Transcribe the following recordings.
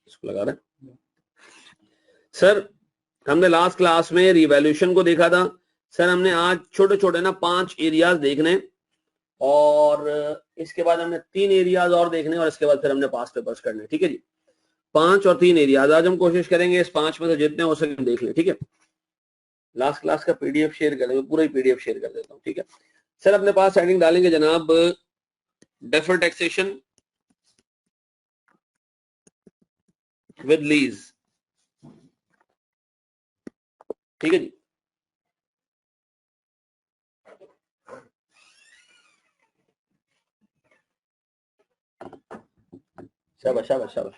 इसको लगा रहे हैं सर। हमने लास्ट क्लास में रिवैल्यूएशन को देखा था सर। हमने आज छोटे छोटे ना 5 एरियाज देखने और इसके बाद हमने 3 एरियाज और देखने और इसके बाद फिर हमने पास पेपर्स करने। ठीक है जी, 5 और 3 एरियाज। आज हम कोशिश करेंगे इस 5 में से जितने हो सके देख लें। ठीक है, लास्ट क्लास का पीडीएफ शेयर कर देंगे, पूरा ही पीडीएफ शेयर कर देता हूँ। ठीक है सर, अपने पास हेडिंग डालेंगे जनाब डेफर्ड टैक्सेशन विद लीज। ठीक है जी, शाबाश शाबाश शाबाश।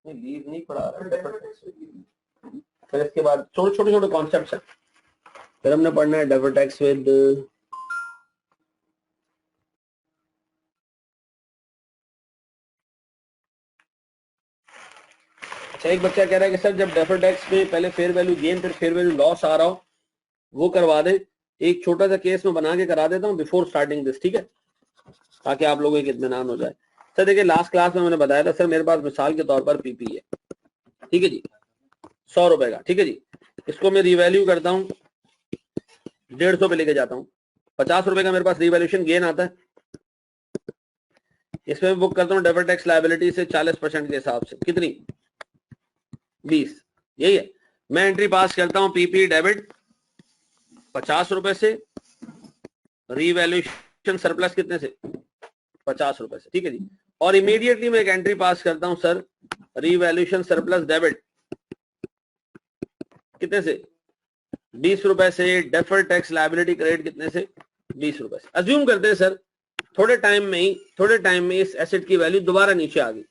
नहीं लीज नहीं पढ़ा रहा। फिर इसके बाद छोटे छोटे कॉन्सेप्ट्स हैं, फिर हमने पढ़ना है डेफर्ड टैक्स विद अच्छा। एक बच्चा कह रहा है कि सर जब डेफर्ड टैक्स में पहले फेयर वैल्यू गेन फिर फेयर वैल्यू लॉस आ रहा हो वो करवा दे। एक छोटा सा केस में बना के करा देता हूँ बिफोर स्टार्टिंग दिस। ठीक है, ताकि आप लोगों को इत्मीनान हो जाए। सर देखिए लास्ट क्लास में मैंने बताया था सर मेरे पास मिसाल के तौर पर पीपी है। ठीक है जी, 100 रुपए का। ठीक है जी, इसको मैं रिवैल्यू करता हूँ 150 पे लेके जाता हूँ। 50 रुपए का मेरे पास रिवैल्यूएशन गेन आता है। इसमें बुक करता हूँ डेफर्ड टैक्स लायबिलिटी से 40% के हिसाब से। कितनी? 20। यही है। मैं एंट्री पास करता हूँ पीपी डेबिट 50 रुपए से, रिवैल्यूएशन सरप्लस कितने से? 50 रुपए से। ठीक है जी, और इमीडिएटली मैं एक एंट्री पास करता हूं सर रिवैल्यूएशन सरप्लस डेबिट कितने से? 20 रुपए से। डेफर्ड टैक्स लायबिलिटी क्रेडिट कितने से? 20 रुपए से। अज्यूम करते हैं सर थोड़े टाइम में इस एसेट की वैल्यू दोबारा नीचे आ गई।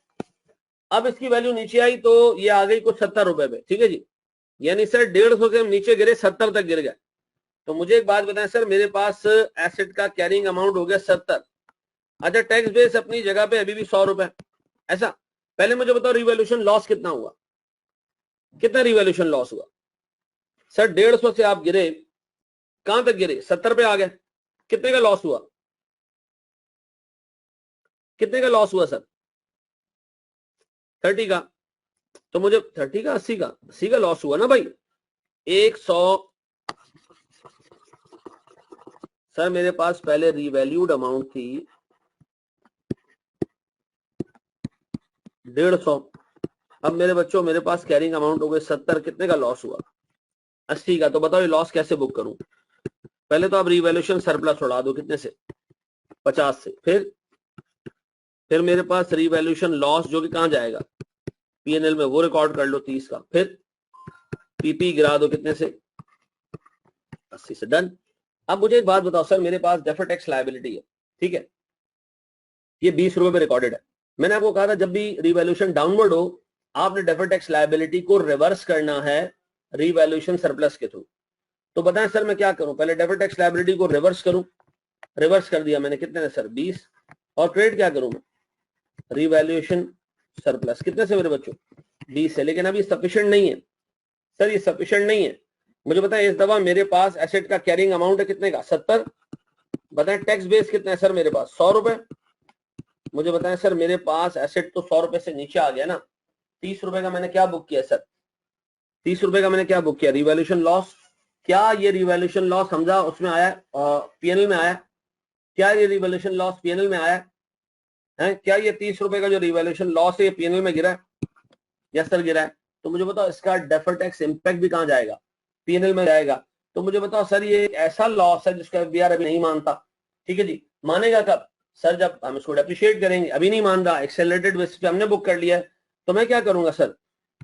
अब इसकी वैल्यू नीचे आई तो ये आ गई कुछ 70 रुपए पे। ठीक है जी, यानी सर 150 से हम नीचे गिरे 70 तक गिर गए। तो मुझे एक बात बताएं सर, मेरे पास एसेट का कैरिंग अमाउंट हो गया 70। अच्छा, टैक्स बेस अपनी जगह पे अभी भी 100 रुपए। ऐसा पहले मुझे बताओ रिवैल्यूएशन लॉस कितना हुआ? कितना रिवैल्यूएशन लॉस हुआ सर? 150 से आप गिरे, कहां तक गिरे? 70 पे आ गए। कितने का लॉस हुआ? कितने का लॉस हुआ सर? 30 का। तो मुझे 30 का 80 का 80 का लॉस हुआ ना भाई। 100 सर मेरे पास पहले रिवैल्यूड अमाउंट थी 150। अब मेरे बच्चों मेरे पास कैरिंग अमाउंट हो गए 70। कितने का लॉस हुआ? 80 का। तो बताओ ये लॉस कैसे बुक करूं? पहले तो आप रिवैल्यूएशन सरप्लस उड़ा दो कितने से? 50 से। फिर मेरे पास रिवैल्यूएशन लॉस जो कि कहां जाएगा? पीएनएल में, वो रिकॉर्ड कर लो 30 का। फिर पीपी गिरा दो कितने से? 80 से। डन। अब मुझे एक बात बताओ सर, मेरे पास डेफर्ड टैक्स लायबिलिटी है। ठीक है, ये 20 रुपए पे रिकॉर्डेड है। मैंने आपको कहा था जब भी रिवैल्यूएशन डाउनवर्ड हो आपने डेफर्ड टैक्स लायबिलिटी को रिवर्स करना है रिवैल्यूएशन सरप्लस के थ्रू। तो बताएं सर मैं क्या करूं? पहले डेफर्ड टैक्स लायबिलिटी को रिवर्स करूं। रिवर्स कर दिया मैंने। कितने सर? 20। और क्रेडिट क्या करूं मैं? रिवैल्यूएशन सरप्लस कितने से मेरे बच्चों? 20 से। लेकिन अभी सफिशिएंट नहीं है सर, ये सफिशिएंट नहीं है। मुझे बताएं इस दफा मेरे पास एसेट का कैरिंग अमाउंट है कितने का? 70। बताएं टैक्स बेस कितना है सर मेरे पास? 100 रुपए। मुझे बताएं सर मेरे पास एसेट तो 100 रुपए से नीचे आ गया ना। 30 रुपए का मैंने क्या बुक किया सर? 30 रुपए का मैंने क्या बुक किया? Revaluation loss. क्या ये रिवैल्यूएशन लॉस समझा उसमें आया पीएनएल में आया? क्या ये रिवैल्यूएशन लॉस पीएनएल में आया है? क्या ये 30 रुपए का जो रिवैल्यूएशन लॉस है ये पीएनएल में गिरा है? यस सर गिरा है। तो मुझे बताओ इसका डेफर्ड टैक्स इंपैक्ट भी कहां जाएगा? पीएनएल में जाएगा। तो मुझे बताओ सर ये ऐसा लॉस है जिसका एफबीआर अभी नहीं मानता। ठीक है जी, मानेगा कब सर? जब हम इसको डेप्रिशिएट करेंगे। अभी नहीं मान रहा, एक्सेलरेटेड बेसिस पे हमने बुक कर लिया है। तो मैं क्या करूंगा sir?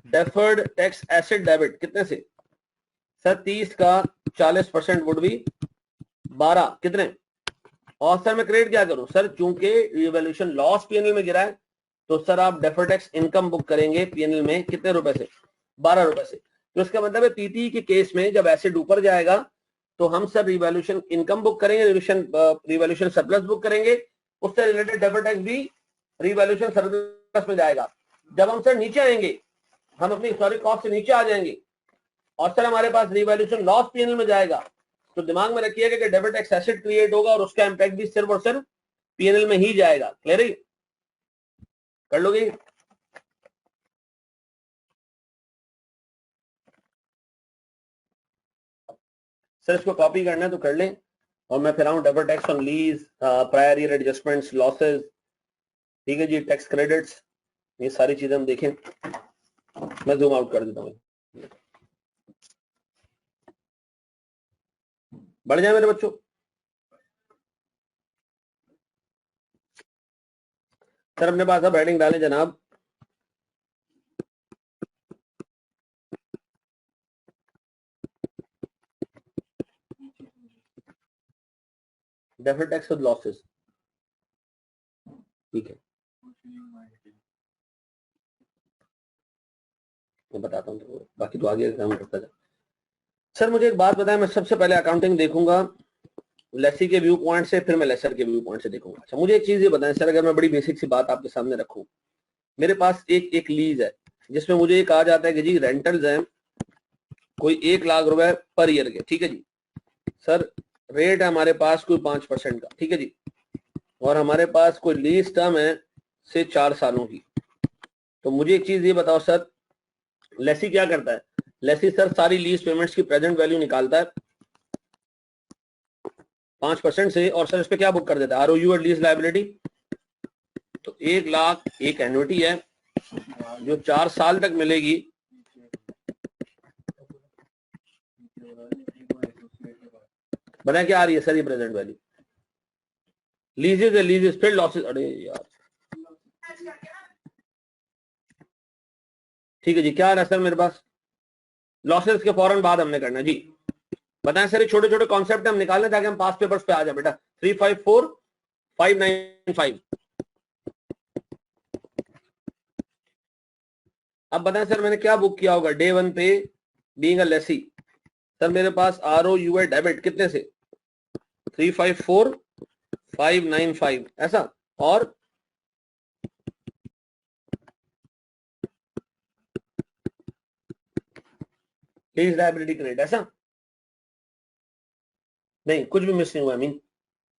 Deferred tax asset debit कितने से सर? 30 का 40% वुड बी 12। कितने? और सर मैं क्रेडिट क्या करूं सर? चूंकि रिवैल्यूएशन लॉस पीएनएल में गिरा है तो सर आप डेफर्ड टैक्स इनकम बुक करेंगे पीएनएल में कितने रुपए से? 12 रुपए से। तो इसका मतलब है पीपी के केस में जब एसेट ऊपर जाएगा तो हम सर रिवैल्यूएशन इनकम बुक करेंगे, रिवैल्यूएशन सरप्लस बुक करेंगे। उससे रिलेटेड डेफर्ड टैक्स भी रिवैल्यूएशन सरप्लस में जाएगा। जब हम सर नीचे आएंगे, हम अपनी हिस्टोरिक कॉस्ट से नीचे आ जाएंगे और सर हमारे पास रिवैल्यूएशन लॉस पीएनएल में जाएगा तो दिमाग में रखिएगा कि डेबिट टैक्स एसेट क्रिएट होगा और उसका इंपैक्ट भी सिर्फ और सिर्फ पीएनएल में ही जाएगा। क्लियर है? कर लोगे? सर इसको कॉपी करना है तो कर लें, और मैं फिर आऊँ deferred tax on lease, prior year adjustments, losses, ठीक है जी, टैक्स क्रेडिट्स, ये सारी चीजें हम देखें। मैं जूम आउट कर देता हूँ, बढ़ जाए मेरे बच्चों। सर अपने पास अब हेडिंग डालें जनाब, डेफर्ड टैक्स विद लॉसेस, ठीक है, मैं बताता हूँ तो, बाकी तो आगे एग्जाम करता जा। सर मुझे एक बात बताएं, मैं सबसे पहले अकाउंटिंग देखूंगा लेसी के व्यू पॉइंट से, फिर मैं लेसर के व्यू पॉइंट से देखूंगा। अच्छा मुझे एक चीज ये बताएं सर, अगर मैं बड़ी बेसिक सी बात आपके सामने रखूं, मेरे पास एक लीज है जिसमें मुझे ये कहा जाता है कि जी रेंटल्स हैं कोई 1,00,000 रुपए पर ईयर के, ठीक है जी सर, रेट है हमारे पास कोई 5% का, ठीक है जी, और हमारे पास कोई लीज टर्म है से 4 सालों की। तो मुझे एक चीज ये बताओ सर, लेसी क्या करता है? लेसी सर सारी लीज पेमेंट्स की प्रेजेंट वैल्यू निकालता है 5% से, और सर इस पे क्या बुक कर देता है? आरओयू और लीज लायबिलिटी। तो 1,00,000 एक एन्युटी है जो 4 साल तक मिलेगी, बताया क्या आ रही है सर ये प्रेजेंट वैल्यू? लीजेस है, लीजेस, फिर लॉसेस, अरे यार ठीक है जी, क्या आ रहा है सर मेरे पास? लॉसेस के फौरन बाद हमने करना जी, बताएं सर, ये छोटे छोटे कॉन्सेप्ट हम निकाल लें ताकि हम पास पेपर्स पे आ जाए बेटा। 354 595, अब बताएं सर मैंने क्या बुक किया होगा डे 1 पे बीइंग अ लेसी? सर मेरे पास आरओयू है डेबिट कितने से? 354 595 ऐसा, और लीज लायबिलिटी क्रेडिट ऐसा, नहीं कुछ भी मिस नहीं हुआ, मीन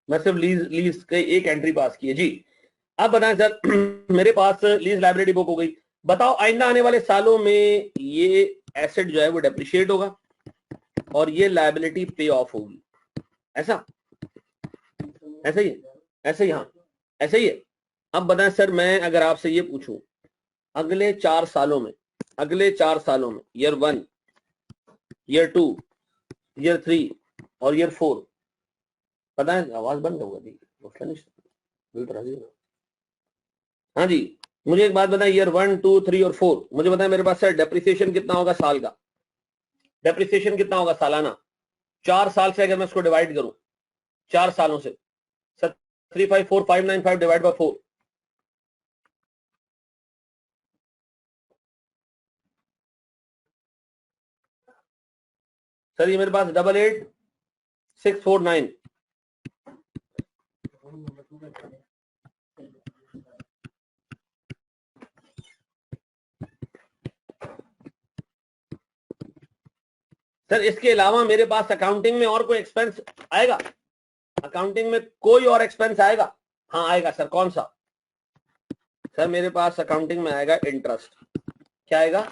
मैं सिर्फ लीज लीज के एक एंट्री पास की है जी। अब बताएं सर मेरे पास लीज लाइब्रेरी बुक हो गई, बताओ आइंदा आने वाले सालों में ये एसेट जो है वो डेप्रिशिएट होगा और ये लाइबिलिटी पे ऑफ होगी, ऐसा, ऐसा ही, ऐसे ही, हाँ ऐसे ही है। अब बताएं सर मैं अगर आपसे ये पूछूं अगले 4 सालों में, अगले 4 सालों में ईयर 1, ईयर 2, ईयर 3 और ईयर 4, पता है आवाज बंद होगा जी, हाँ जी, मुझे एक बात बताएं, ईयर 1, 2, 3 और 4 मुझे बताएं मेरे पास सर डेप्रिसिएशन कितना होगा साल का? डेप्रिसिएशन कितना होगा सालाना? 4 साल से अगर मैं इसको डिवाइड करूं 4 सालों से, सर 354,595 डिवाइड बाय 4, सर ये मेरे पास 88,649, सर इसके अलावा मेरे पास अकाउंटिंग में और कोई एक्सपेंस आएगा? अकाउंटिंग में कोई और एक्सपेंस आएगा? हाँ आएगा सर, कौन सा? सर मेरे पास अकाउंटिंग में आएगा इंटरेस्ट, क्या आएगा?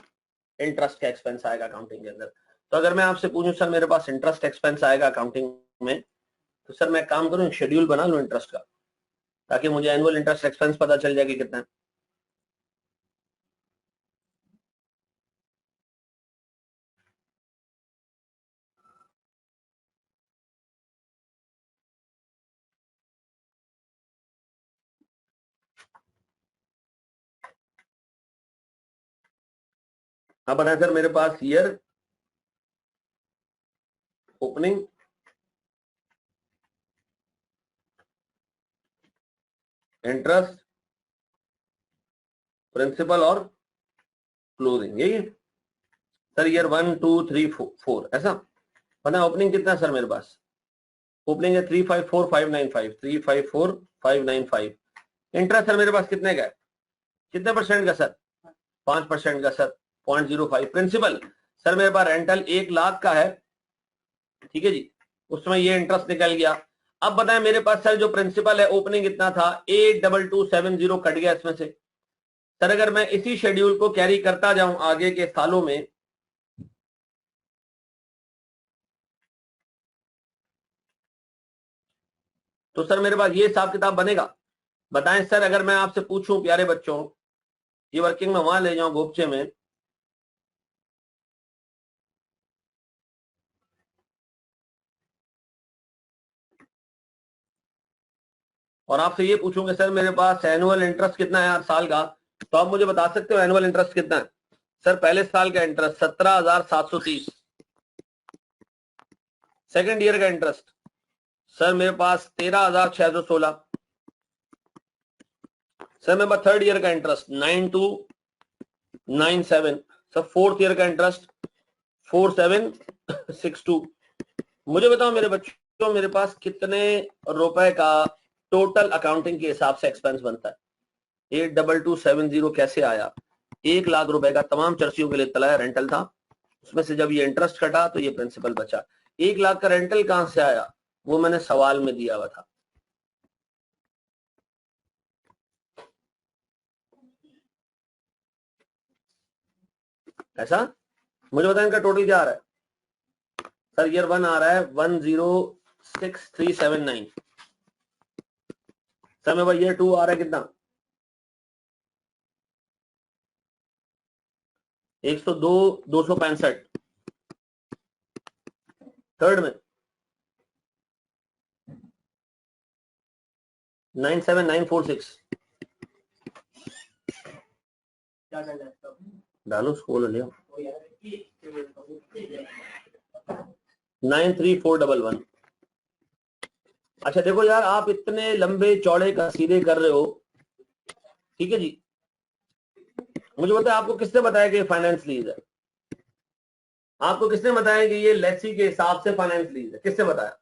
इंटरेस्ट का एक्सपेंस आएगा अकाउंटिंग के अंदर। तो अगर मैं आपसे पूछूं सर मेरे पास इंटरेस्ट एक्सपेंस आएगा अकाउंटिंग में, तो सर मैं काम करूं शेड्यूल बना लूं इंटरेस्ट का, ताकि मुझे एनुअल इंटरेस्ट एक्सपेंस पता चल जाए कि कितना है। अब बताएं सर मेरे पास ईयर ओपनिंग, इंटरेस्ट, प्रिंसिपल और क्लोजिंग, यही है सर। ईयर 1, 2, 3, 4 ऐसा, पता है ओपनिंग कितना है सर मेरे पास? ओपनिंग है 354,595, 354,595। इंटरेस्ट सर मेरे पास कितने का है, कितने परसेंट का सर? 5% का सर, 0.05। प्रिंसिपल सर मेरे पास रेंटल 1,00,000 का है, ठीक है जी, उसमें ये इंटरेस्ट निकल गया। अब बताएं मेरे पास सर जो प्रिंसिपल है ओपनिंग कितना था? 82270 कट गया इसमें से। सर अगर मैं इसी शेड्यूल को कैरी करता जाऊं आगे के सालों में, तो सर मेरे पास ये हिसाब किताब बनेगा। बताएं सर, अगर मैं आपसे पूछूं प्यारे बच्चों, ये वर्किंग में वहां ले जाऊं गोपचे में, और आपसे ये पूछूंगे सर मेरे पास एनुअल इंटरेस्ट कितना है हर साल का, तो आप मुझे बता सकते हो एनुअल इंटरेस्ट कितना है? सर पहले साल का इंटरेस्ट 17,730। सेकेंड ईयर का इंटरेस्ट सर मेरे पास 13,616। सर मेरे पास थर्ड ईयर का इंटरेस्ट 9297। सर फोर्थ ईयर का इंटरेस्ट 4762। मुझे बताओ मेरे बच्चों, मेरे पास कितने रुपए का टोटल अकाउंटिंग के हिसाब से एक्सपेंस बनता है? 82270 कैसे आया? 1,00,000 रुपए का तमाम चर्चियों के लिए तलाया रेंटल था, उसमें से जब ये इंटरेस्ट कटा तो ये प्रिंसिपल बचा। 1,00,000 का रेंटल कहां से आया? वो मैंने सवाल में दिया हुआ था। ऐसा मुझे बताएं इनका टोटल क्या आ रहा है? सर ईयर 1 आ रहा है 106379। सर मेरे पास ईयर 2 आ रहा है कितना? 102,265। थर्ड में 97946। डालो स्कूल लिया 93411। अच्छा देखो यार, आप इतने लंबे चौड़े कसीदे कर रहे हो, ठीक है जी। मुझे बताया आपको किसने बताया कि फाइनेंस लीज है? आपको किसने बताया कि ये लेसी के हिसाब से फाइनेंस लीज है? किसने बताया?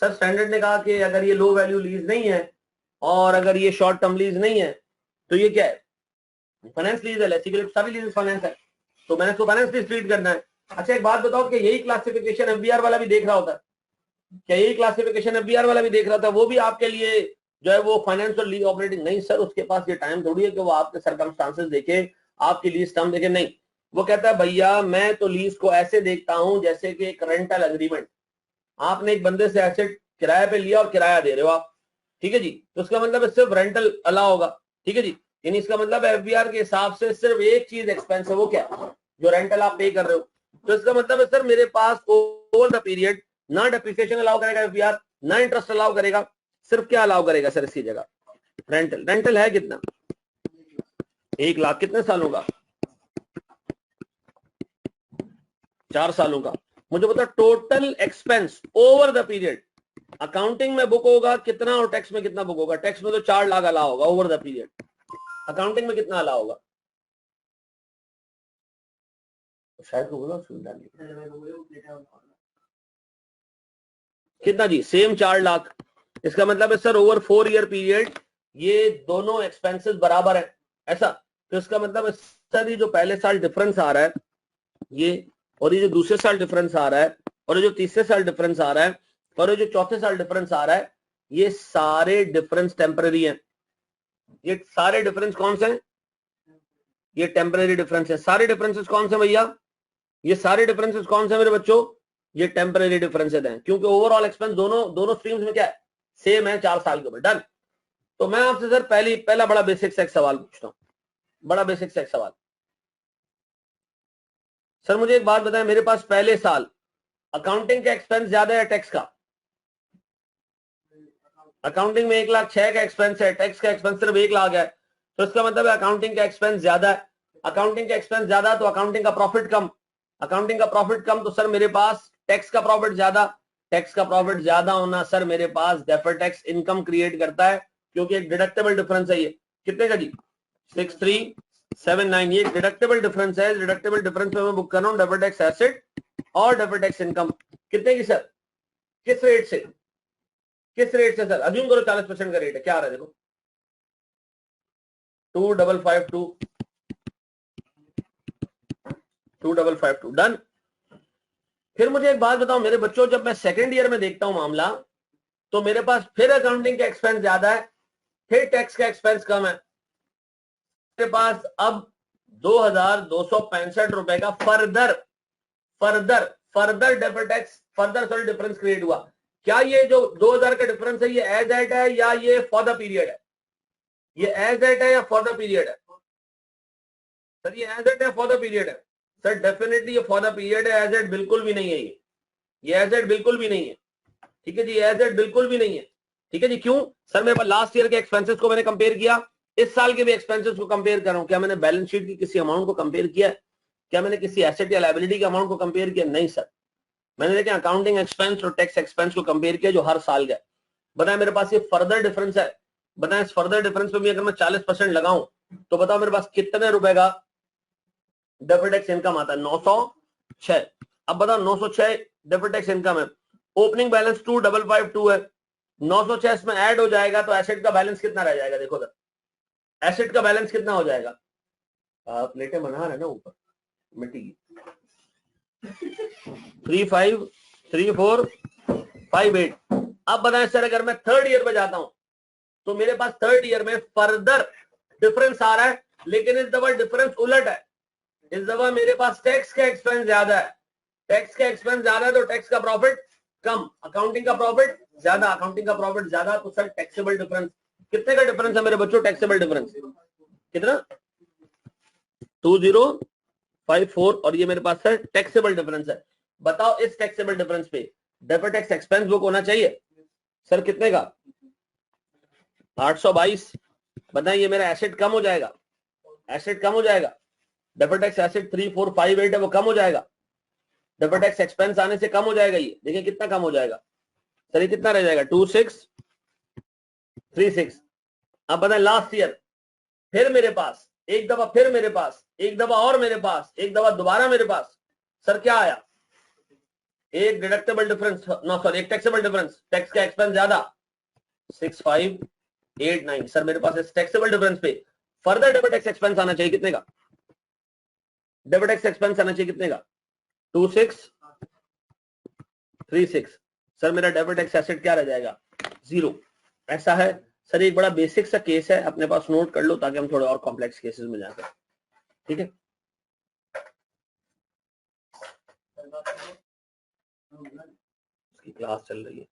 सर स्टैंडर्ड ने कहा कि अगर ये लो वैल्यू लीज नहीं है और अगर ये शॉर्ट टर्म लीज नहीं है तो ये क्या है? फाइनेंस लीज है। लेसी के लिए सभी लीज फाइनेंस है, तो मैंने इसको फाइनेंस लीज ट्रीट करना है। अच्छा एक बात बताओ कि यही क्लासिफिकेशन एफबीआर वाला भी देख रहा होता है? क्या यही क्लासिफिकेशन एफबीआर वाला भी देख रहा था? वो भी आपके लिए जो है वो फाइनेंस और लीज ऑपरेटिंग नहीं सर, उसके पास ये टाइम थोड़ी है कि वो आपके सर्कमस्टांसेस देखे, आपकी लीज टर्म देखे। नहीं, वो कहता है भैया मैं तो लीज को ऐसे देखता हूं जैसे कि एक रेंटल एग्रीमेंट। आपने एक बंदे से एसेट किराए पे लिया और किराया दे रहे हो आप, ठीक है जी, तो उसका मतलब सिर्फ रेंटल अलाउ होगा, ठीक है जी। यानी इसका मतलब एफबीआर के हिसाब से सिर्फ एक चीज एक्सपेंस है, वो क्या? जो रेंटल आप पे कर रहे हो। तो इसका मतलब है सर मेरे पास ओवर द पीरियड ना डेप्रिसिएशन अलाउ करेगा एफबीआर, ना इंटरेस्ट अलाउ करेगा, सिर्फ क्या अलाउ करेगा सर इसकी जगह? रेंटल। रेंटल है कितना? 1,00,000। कितने सालों का? 4 सालों का। मुझे बता total expense over the period accounting में बुक होगा कितना और टैक्स में कितना बुक होगा? टैक्स में तो 4,00,000 अलाउ होगा ओवर द पीरियड, अकाउंटिंग में कितना अलाउ होगा? शायद तो बोला कितना जी? सेम 4,00,000। इसका मतलब है सर ओवर 4 ईयर पीरियड ये दोनों एक्सपेंसेस बराबर है, ऐसा? तो इसका मतलब है सर ये जो पहले साल डिफरेंस आ रहा है ये, और ये जो दूसरे साल डिफरेंस आ रहा है, और ये जो तीसरे साल डिफरेंस आ रहा है, और ये जो चौथे साल डिफरेंस आ रहा है, ये सारे डिफरेंस टेम्पररी हैं। ये सारे डिफरेंस कौन से हैं? ये टेम्पररी डिफरेंस है। सारे डिफरेंसेस कौन से भैया? ये सारे डिफरेंसेस कौन से मेरे बच्चों? ये टेम्पररी डिफरेंसेस हैं, क्योंकि ओवरऑल एक्सपेंस दोनों दोनों स्ट्रीम्स में क्या है? सेम है 4 साल के ऊपर। डन। तो मैं आपसे सर पहला बड़ा बेसिक से एक सवाल पूछता हूं, बड़ा बेसिक से एक सवाल। सर मुझे एक बात बताएं, मेरे पास पहले साल अकाउंटिंग का एक्सपेंस ज्यादा है टैक्स का? अकाउंटिंग में 1,06,000 का एक्सपेंस है, टैक्स का एक्सपेंस सिर्फ 1,00,000 है, तो इसका मतलब है अकाउंटिंग का एक्सपेंस ज्यादा है। अकाउंटिंग का एक्सपेंस ज्यादा तो अकाउंटिंग का प्रॉफिट कम, अकाउंटिंग का प्रॉफिट कम तो सर मेरे पास टैक्स का प्रॉफिट ज्यादा। टैक्स का प्रॉफिट ज्यादा होना सर मेरे पास डेफर्ड टैक्स इनकम क्रिएट करता है, क्योंकि एक डिडक्टेबल डिफरेंस है। ये कितने का जी? 6379। ये डिडक्टेबल डिफरेंस है। डिडक्टेबल डिफरेंस में मैं बुक कर रहा हूँ डेफर्ड टैक्स एसेट और डेफर्ड टैक्स इनकम। कितने की सर? किस रेट से? किस रेट से सर? अज्यूम करो 40% का रेट है, क्या आ रहा है देखो? 2,552 डन। फिर मुझे एक बात बताओ मेरे बच्चों, जब मैं सेकेंड ईयर में देखता हूं मामला, तो मेरे पास फिर अकाउंटिंग का एक्सपेंस ज्यादा है, फिर टैक्स का एक्सपेंस कम है। मेरे पास अब 2,265 रुपए का further deferred tax further difference create हुआ। क्या ये जो 2000 का डिफरेंस है ये एज एट है या ये फॉर द पीरियड है? ये एज एट है या फॉर द पीरियड है? सर ये एज एट है फॉर द पीरियड है? सर डेफिनेटली ये फॉर द पीरियड है, एज एट बिल्कुल भी नहीं है। ये एज एट बिल्कुल भी नहीं है। ठीक है जी, एज एट बिल्कुल भी नहीं है। ठीक है जी, क्यों? सर मेरे पास लास्ट ईयर के एक्सपेंसेस को मैंने कंपेयर किया, इस साल के भी एक्सपेंसेस को कंपेयर कर रहा हूं। क्या मैंने बैलेंस शीट की किसी अमाउंट को कंपेयर किया? क्या मैंने किसी एसेट या लायबिलिटी के अमाउंट को कंपेयर किया? नहीं सर, मैंने देखा अकाउंटिंग एक्सपेंस और टैक्स एक्सपेंस को कंपेयर किया जो हर साल का। बताया मेरे पास ये फर्दर डिफरेंस है। बताया इस फर्दर डिफरेंस पे भी अगर मैं 40% लगाऊं तो बताओ मेरे पास कितने रुपए का डेफर्ड टैक्स इनकम आता है? 906। अब बताओ 906 डेफर्ड टैक्स इनकम है, ओपनिंग बैलेंस 2552 है, 906 इसमें ऐड हो जाएगा तो एसेट का बैलेंस कितना रह जाएगा? देखो सर, एसेट का बैलेंस कितना हो जाएगा? प्लेटें बना रहे ना ऊपर मिट्टी की, 353458। अब बताएं सर, अगर मैं थर्ड ईयर में जाता हूं तो मेरे पास थर्ड ईयर में फर्दर डिफरेंस आ रहा है, लेकिन इस दफा डिफरेंस उलट है। इस दफा मेरे पास टैक्स का एक्सपेंस ज्यादा है। टैक्स का एक्सपेंस ज्यादा है तो टैक्स का प्रॉफिट कम, अकाउंटिंग का प्रॉफिट ज्यादा, अकाउंटिंग का प्रॉफिट ज्यादा। तो सर टैक्सेबल डिफरेंस कितने का डिफरेंस है मेरे बच्चों? टैक्सेबल डिफरेंस कितना? 2054 और ये मेरे पास सर टैक्सेबल डिफरेंस है। बताओ इस टैक्सेबल डिफरेंस पे डेफर्ड टैक्स एक्सपेंस बुक होना चाहिए सर कितने का? 822। बताइए ये मेरा एसेट कम हो जाएगा, एसेट कम हो जाएगा। डेफर्ड टैक्स एसेट 3458 है वो कम हो जाएगा, डेफर्ड टैक्स एक्सपेंस आने से कम हो जाएगा। ये देखिए कितना कम हो जाएगा सर, ये कितना रह जाएगा? 2636। अब बताएं लास्ट ईयर फिर मेरे पास एक दफा, फिर मेरे पास एक दफा और मेरे पास एक दफा दोबारा मेरे पास सर क्या आया? एक डिडक्टेबल डिफरेंस, नो सॉरी एक टैक्सेबल डिफरेंस, टैक्स का एक्सपेंस ज्यादा 6589। सर मेरे पास इस टैक्सेबल डिफरेंस पे फर्दर डेबिट टैक्स एक्सपेंस आना चाहिए कितने का? डेबिट टैक्स एक्सपेंस आना चाहिए कितने का? 2636। सर मेरा डेबिट टैक्स एसेट क्या रह जाएगा? 0। ऐसा है सर, एक बड़ा बेसिक सा केस है, अपने पास नोट कर लो ताकि हम थोड़े और कॉम्प्लेक्स केसेस में जाकर। ठीक है, इसकी क्लास चल रही है।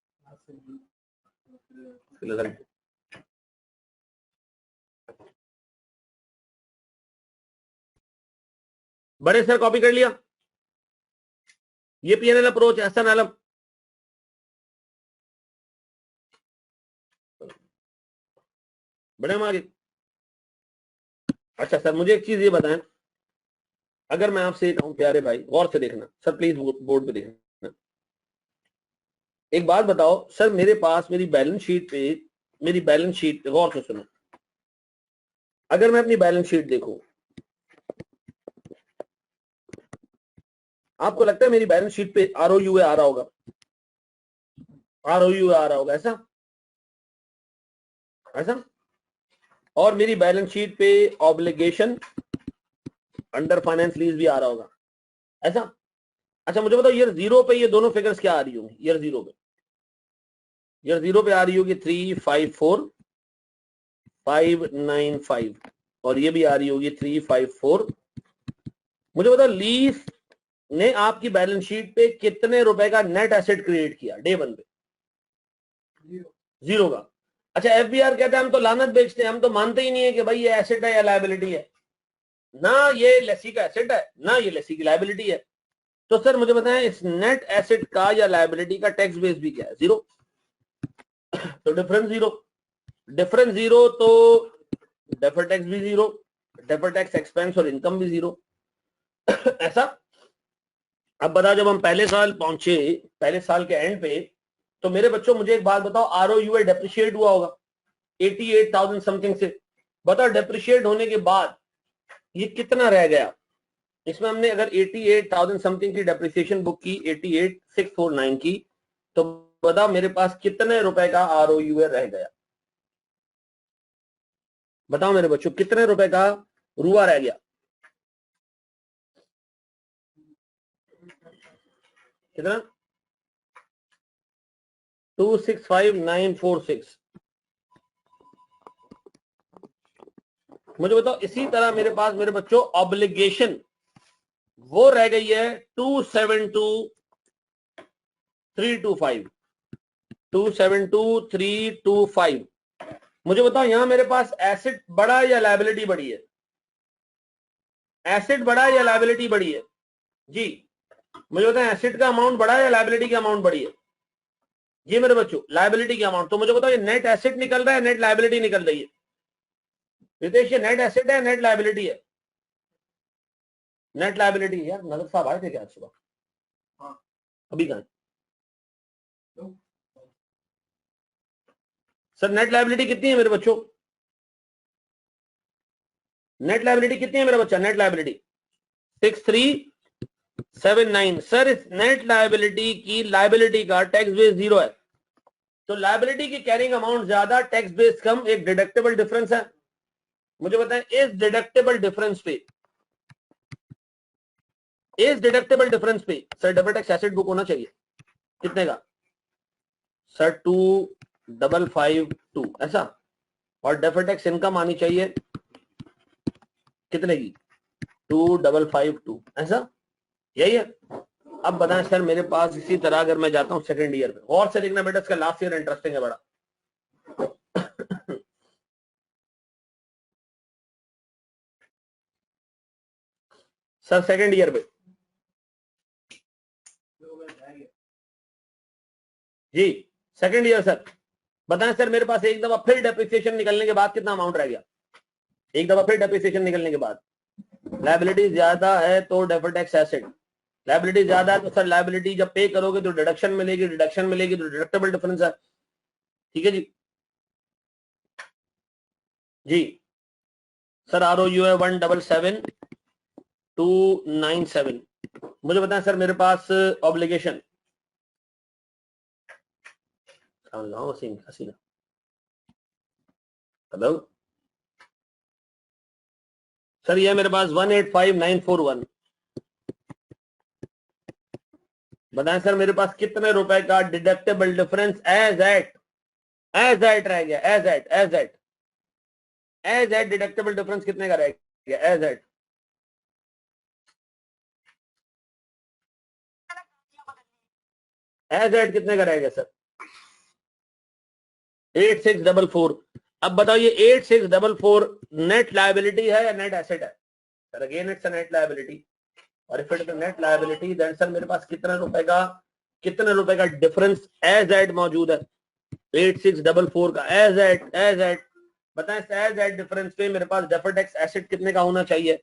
बड़े सर कॉपी कर लिया? ये पीएनएल अप्रोच ऐसा नालम बड़े हम आगे। अच्छा सर मुझे एक चीज ये बताएं, अगर मैं आपसे कहूं प्यारे भाई गौर से देखना सर, प्लीज बोर्ड पे देखना, एक बात बताओ सर, मेरे पास मेरी बैलेंस शीट पे, मेरी बैलेंस शीट गौर से सुनो, अगर मैं अपनी बैलेंस शीट देखूं, आपको लगता है मेरी बैलेंस शीट पे आरओयू आ रहा होगा? आरओयू आ रहा होगा ऐसा ऐसा? और मेरी बैलेंस शीट पे ऑब्लिगेशन अंडर फाइनेंस लीज भी आ रहा होगा ऐसा? अच्छा मुझे बताओ ईयर जीरो पे ये दोनों फिगर्स क्या आ रही होंगी? ईयर जीरो पे, ईयर जीरो पे आ रही होगी 354595 और ये भी आ रही होगी 354। मुझे बताओ लीज ने आपकी बैलेंस शीट पे कितने रुपए का नेट एसेट क्रिएट किया डे वन पे? 0 का। अच्छा एफबीआर कहते हैं हम तो लानत बेचते हैं, हम तो मानते ही नहीं है कि भाई ये एसेट है या लायबिलिटी है, ना ये लेसी का एसेट है ना ये लेसी की लायबिलिटी है। तो सर मुझे बताएं इस नेट एसेट का या लायबिलिटी का टैक्स बेस भी क्या है? 0। तो डिफरेंस 0, डिफरेंस 0 तो डेफर्ड टैक्स भी 0, डेफर्ड टैक्स एक्सपेंस और इनकम भी 0। ऐसा? अब बताओ जब हम पहले साल पहुंचे, पहले साल के एंड पे, तो मेरे बच्चों मुझे एक बात बताओ, आरओयूए डेप्रिशिएट हुआ होगा 88,000 समथिंग से। बताओ डेप्रिशिएट होने के बाद ये कितना रह गया? इसमें हमने अगर 88,000 समथिंग की डेप्रिसिएशन बुक की, 88,649 की, तो बताओ मेरे पास कितने रुपए का आरओयूए रह गया? बताओ मेरे बच्चों कितने रुपए का रुआ रह गया? कितना? 265946। मुझे बताओ इसी तरह मेरे पास मेरे बच्चों ऑब्लिगेशन वो रह गई है 272325। 272325। मुझे बताओ यहां मेरे पास एसेट बड़ा या लायबिलिटी बड़ी है? एसेट बड़ा या लायबिलिटी बड़ी है? जी मुझे बताओ एसेट का अमाउंट बड़ा है या लायबिलिटी का अमाउंट बड़ी है? जी मेरे बच्चों लायबिलिटी का अमाउंट। तो मुझे बताओ ये नेट एसेट निकल रहा है, नेट लायबिलिटी निकल रही है? रितेश ये नेट एसेट है, नेट लायबिलिटी है? नेट लायबिलिटी है। यार नजर साहब आए थे क्या आज सुबह? हाँ। अभी कहां? सर नेट लायबिलिटी कितनी है मेरे बच्चों? नेट लायबिलिटी कितनी है मेरा बच्चा? Net liability 6379। सर इस नेट लायबिलिटी की लायबिलिटी का टैक्स बेस 0 है, तो लायबिलिटी की कैरिंग अमाउंट ज्यादा, टैक्स बेस कम, एक डिडक्टेबल डिफरेंस है। मुझे बताएं इस डिडक्टेबल डिफरेंस पे, इस डिडक्टेबल डिफरेंस पे sir double tax asset book होना चाहिए कितने का? सर 2552 ऐसा, और डेफर्ड टैक्स इनकम आनी चाहिए कितने की? 2552 ऐसा, यही है। अब बताएं सर मेरे पास इसी तरह अगर मैं जाता हूं सेकंड ईयर में, और से देखना बेटा इसका लास्ट ईयर इंटरेस्टिंग है बड़ा। सर सेकंड ईयर में जी, सेकंड ईयर सर बताएं सर मेरे पास एक दफा फिर डेप्रिसिएशन निकलने के बाद कितना अमाउंट रह गया? एक दफा फिर डेप्रिसिएशन निकलने के बाद लायबिलिटी ज्यादा है तो डेफर्ड टैक्स एसेट, लायबिलिटी ज्यादा है तो सर लायबिलिटी जब पे करोगे तो डिडक्शन मिलेगी, डिडक्शन मिलेगी तो डिडक्टेबल डिफरेंस है। ठीक है जी। जी सर ROU है 177297। मुझे बताएं सर मेरे पास ऑब्लिगेशन हेलो सर ये मेरे पास 185941। बताएं सर मेरे पास कितने रुपए का डिडक्टेबल डिफरेंस एज एट रह गया? एज एट डिडक्टेबल डिफरेंस कितने का रह गया एज एट? कितने का रह गया सर? 8644। अब बताओ ये 8644 नेट लायबिलिटी है या नेट एसेट है? Sir again it's a net liability, और if it is net liability then sir मेरे पास कितने रुपए का डिफरेंस एज एट मौजूद है? 8644 का एज एट बताएं एज एट डिफरेंस पे मेरे पास डेफर्ड टैक्स एसेट कितने का होना चाहिए?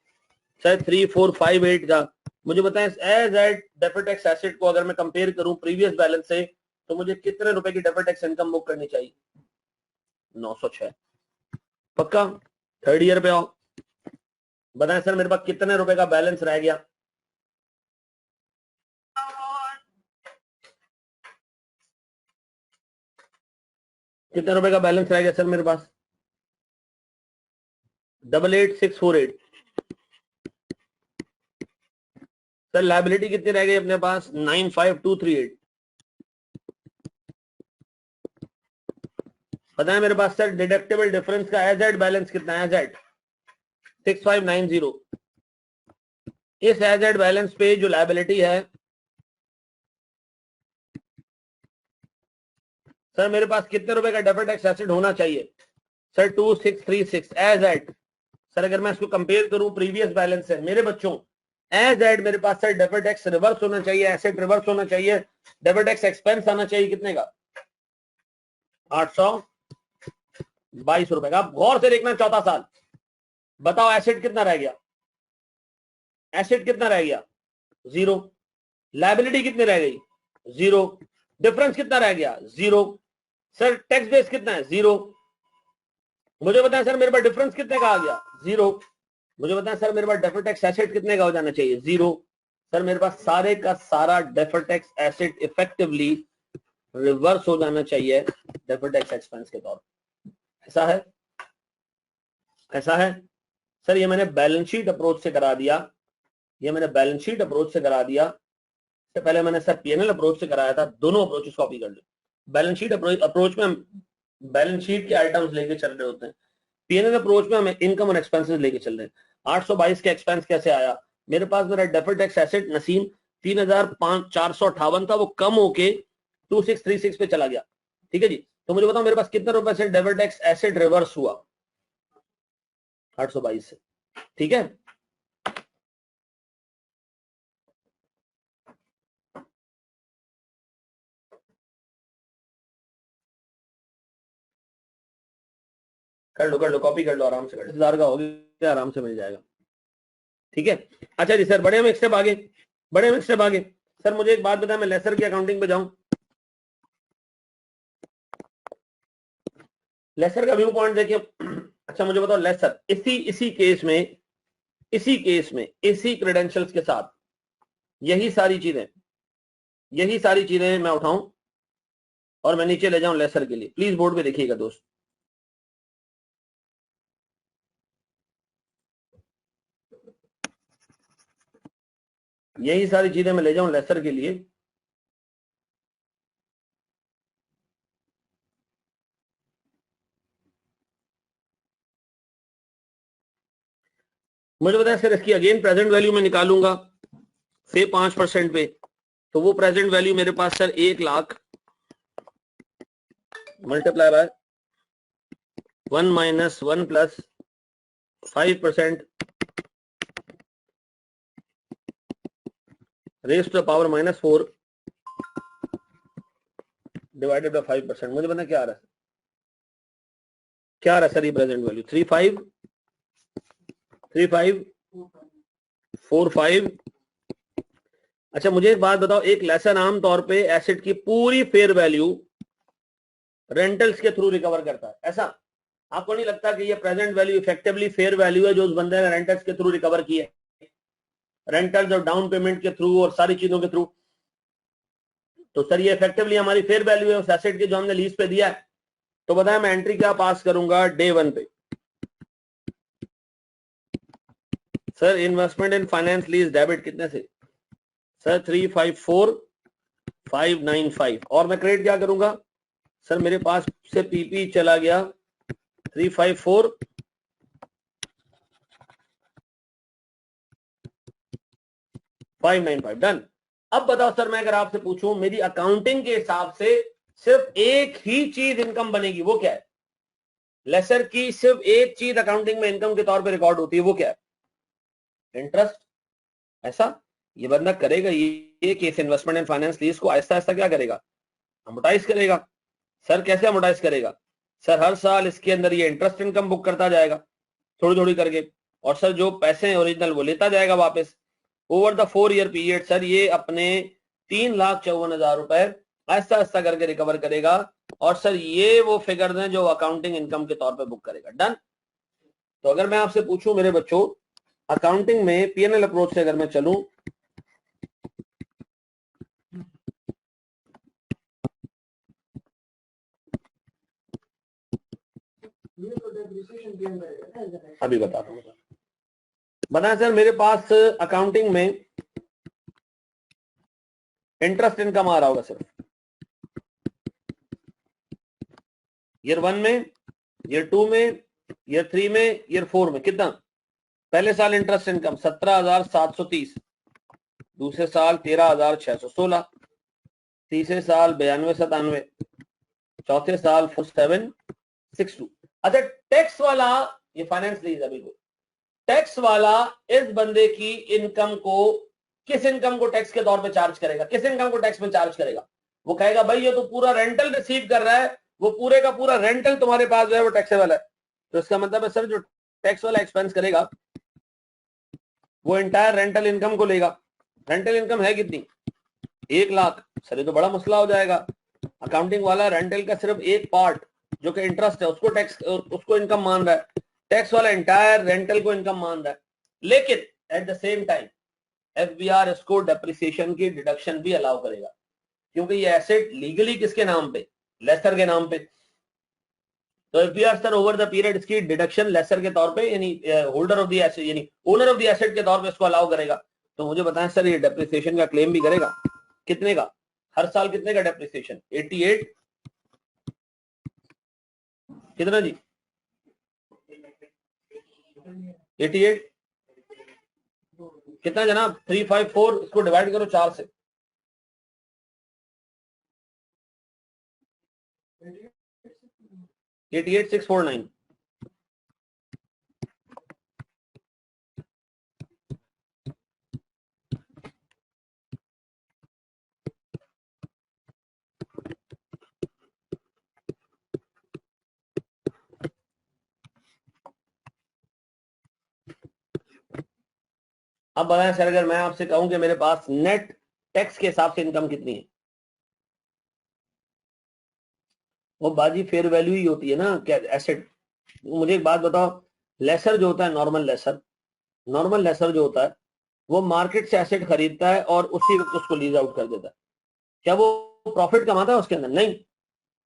सर 3458 का। मुझे बताएं as at deferred tax asset को अगर मैं कंपेयर करूं प्रीवियस बैलेंस से तो मुझे कितने रुपए की डेफर्ड टैक्स इनकम बुक करनी चाहिए? 906। पक्का? थर्ड ईयर पे आओ, बताएं सर मेरे पास कितने रुपए का बैलेंस रह गया? कितने रुपए का बैलेंस रह गया सर मेरे पास? 88648। सर लायबिलिटी कितनी रह गई अपने पास? 95238। बताएं मेरे पास सर डिडक्टेबल डिफरेंस का एज एट बैलेंस कितना है? As at 6590। इस एज एट बैलेंस पे जो लायबिलिटी है सर मेरे पास कितने रुपए का डेफर्ड टैक्स एसेट होना चाहिए? Sir 2636 as eight. सर अगर मैं इसको कंपेयर करूं प्रीवियस बैलेंस से मेरे बच्चों, एज एट मेरे पास सर डेफर्ड टैक्स रिवर्स होना चाहिए, एसेट रिवर्स होना चाहिए, डेफर्ड टैक्स एक्सपेंस आना चाहिए कितने का? 822 रुपए का। आप गौर से देखना चौथा साल, बताओ एसेट कितना रह गया? एसेट कितना रह गया? 0। लायबिलिटी कितनी रह गई? 0। डिफरेंस कितना रह गया? 0। सर टैक्स बेस कितना है? 0। मुझे बताएं सर मेरे पास डिफरेंस कितने का आ गया? 0। मुझे बताएं सर मेरे पास डेफर्ड टैक्स एसेट कितने का हो जाना चाहिए? 0। सर मेरे पास सारे का सारा deferred tax asset effectively reverse हो जाना चाहिए डेफर्ड टैक्स एक्सपेंस के तौर पर। ऐसा है? ऐसा है सर? ये मैंने बैलेंस शीट अप्रोच से करा दिया, ये मैंने बैलेंस शीट अप्रोच से करा दिया। इससे पहले मैंने सर पीएनएल अप्रोच से कराया था। दोनों अप्रोचेस कॉपी कर लो। बैलेंस शीट अप्रोच में हम बैलेंस शीट के आइटम्स लेके चल रहे होते हैं, पीएनएल अप्रोच में हमें इनकम और एक्सपेंसेस लेके चल रहे हैं। 822 के एक्सपेंस कैसे आया? मेरे पास मेरा डेफर्ड टैक्स एसेट नसीम 3458 था, वो कम होके 2636 पे चला गया। ठीक है जी। तो मुझे बताओ मेरे पास कितने रुपए से डेबिट टैक्स एसेट रिवर्स हुआ? 822 से। ठीक है, कर लो कॉपी कर लो, आराम से कर लो, 1000 का हो गया, आराम से मिल जाएगा। ठीक है, अच्छा जी सर, बड़े हम एक स्टेप आगे, बड़े हम एक स्टेप आगे। सर मुझे एक बात बताएं, मैं लेसर की अकाउंटिंग पे जाऊं, लेसर का व्यू पॉइंट देखिए। अच्छा मुझे बताओ लेसर, इसी केस में, इसी क्रेडेंशियल्स के साथ यही सारी चीजें मैं उठाऊं और मैं नीचे ले जाऊं लेसर के लिए। प्लीज बोर्ड पे देखिएगा दोस्त, यही सारी चीजें मैं ले जाऊं लेसर के लिए। मुझे बताया सर इसकी अगेन प्रेजेंट वैल्यू में निकालूंगा से 5% पे, तो वो प्रेजेंट वैल्यू मेरे पास sir 1 lakh multiply by 1 minus 1 plus 5% raise to the power -4 divided by 5%। मुझे पता क्या आ रहा है, क्या आ रहा है सर ये प्रेजेंट वैल्यू? 3545। अच्छा मुझे एक बात बताओ, एक लेसन आम तौर पे एसेट की पूरी फेयर वैल्यू रेंटल्स के थ्रू रिकवर करता है, ऐसा आपको नहीं लगता कि ये present value effectively fair value है जो उस बंदे ने रेंटल्स के थ्रू रिकवर की है, रेंटल्स और डाउन पेमेंट के थ्रू और सारी चीजों के थ्रू? तो सर ये इफेक्टिवली हमारी फेयर वैल्यू है उस एसेट की जो हमने लीज पे दिया है। तो बताया मैं एंट्री क्या पास करूंगा डे 1 पे? Sir investment in finance lease debit कितने से? सर 354595। और मैं क्रेडिट क्या करूंगा? सर मेरे पास से पीपी चला गया 354595। डन। अब बताओ सर, मैं अगर आपसे पूछूं मेरी अकाउंटिंग के हिसाब से सिर्फ एक ही चीज इनकम बनेगी, वो क्या है? लेसर की सिर्फ एक चीज अकाउंटिंग में इनकम के तौर पे रिकॉर्ड होती है, वो क्या है? इंटरेस्ट। ऐसा ये बंदा करेगा, ये case investment in finance lease को आहिस्ता आहिस्ता क्या करेगा? अमोटाइज करेगा। सर कैसे अमोटाइज करेगा? सर हर साल इसके अंदर ये इंटरेस्ट इनकम बुक करता जाएगा थोड़ी थोड़ी करके, और सर जो पैसे हैं ओरिजिनल वो लेता जाएगा वापस over the 4 year period. Sir ये अपने 3,54,000 रुपए आहिस्ता आहिस्ता करके रिकवर करेगा, और सर ये वो फिगर हैं जो अकाउंटिंग इनकम के तौर पे बुक करेगा। डन। तो अगर मैं आपसे पूछूं मेरे बच्चों, अकाउंटिंग में पीएनएल अप्रोच से अगर मैं चलूं, अभी बताता हूं। बताएं सर, मेरे पास अकाउंटिंग में इंटरेस्ट इनकम आ रहा होगा सिर्फ ईयर 1 में, ईयर 2 में, ईयर 3 में, ईयर 4 में। कितना? पहले साल इंटरेस्ट इनकम 17,730, दूसरे साल 13,616, तीसरे साल 9297, चौथे साल 4762। अच्छा टैक्स वाला, ये फाइनेंस लीज अभी को, टैक्स वाला इस बंदे की इनकम को, किस इनकम को टैक्स के तौर पे चार्ज करेगा? किस इनकम को टैक्स में चार्ज करेगा? वो कहेगा भाई ये तो पूरा रेंटल रिसीव कर रहा है, वो पूरे का पूरा रेंटल तुम्हारे पास जो है वो टैक्सेबल है। तो इसका मतलब है सर जो टैक्स वाला एक्सपेंस करेगा वो एंटायर रेंटल इनकम को लेगा। रेंटल इनकम है कितनी? 1 लाख। सर ये तो बड़ा मसला हो जाएगा। अकाउंटिंग वाला रेंटल का सिर्फ एक पार्ट जो कि इंटरेस्ट है उसको टैक्स, उसको इनकम मान रहा है, टैक्स वाला एंटायर रेंटल को इनकम मान रहा है। लेकिन at the same time FBR इसको डेप्रिसिएशन की डिडक्शन भी अलाउ करेगा, क्योंकि ये एसेट लीगली किसके नाम पे? लेसर के नाम पे। तो FBR sir over the period इसकी डिडक्शन लेसर के तौर पे, यानी होल्डर ऑफ द एसेट, यानी ओनर ऑफ द एसेट के तौर पे इसको अलाउ करेगा। तो मुझे बताएं सर ये डेप्रिसिएशन का क्लेम भी करेगा? कितने का? हर साल कितने का डेप्रिसिएशन? 88 कितना जी? 88 कितना जनाब? 354, इसको डिवाइड करो 4 से। 88,649। अब बताएं सर, अगर मैं आपसे कहूं कि मेरे पास नेट टैक्स के हिसाब से इनकम कितनी है, वो बाजी फेयर वैल्यू ही होती है ना क्या एसेट। मुझे एक बात बताओ, लेसर जो होता है, नॉर्मल लेसर जो होता है, वो मार्केट से एसेट खरीदता है और उसी वक्त उसको लीज आउट कर देता है। क्या वो प्रॉफिट कमाता है उसके अंदर? नहीं।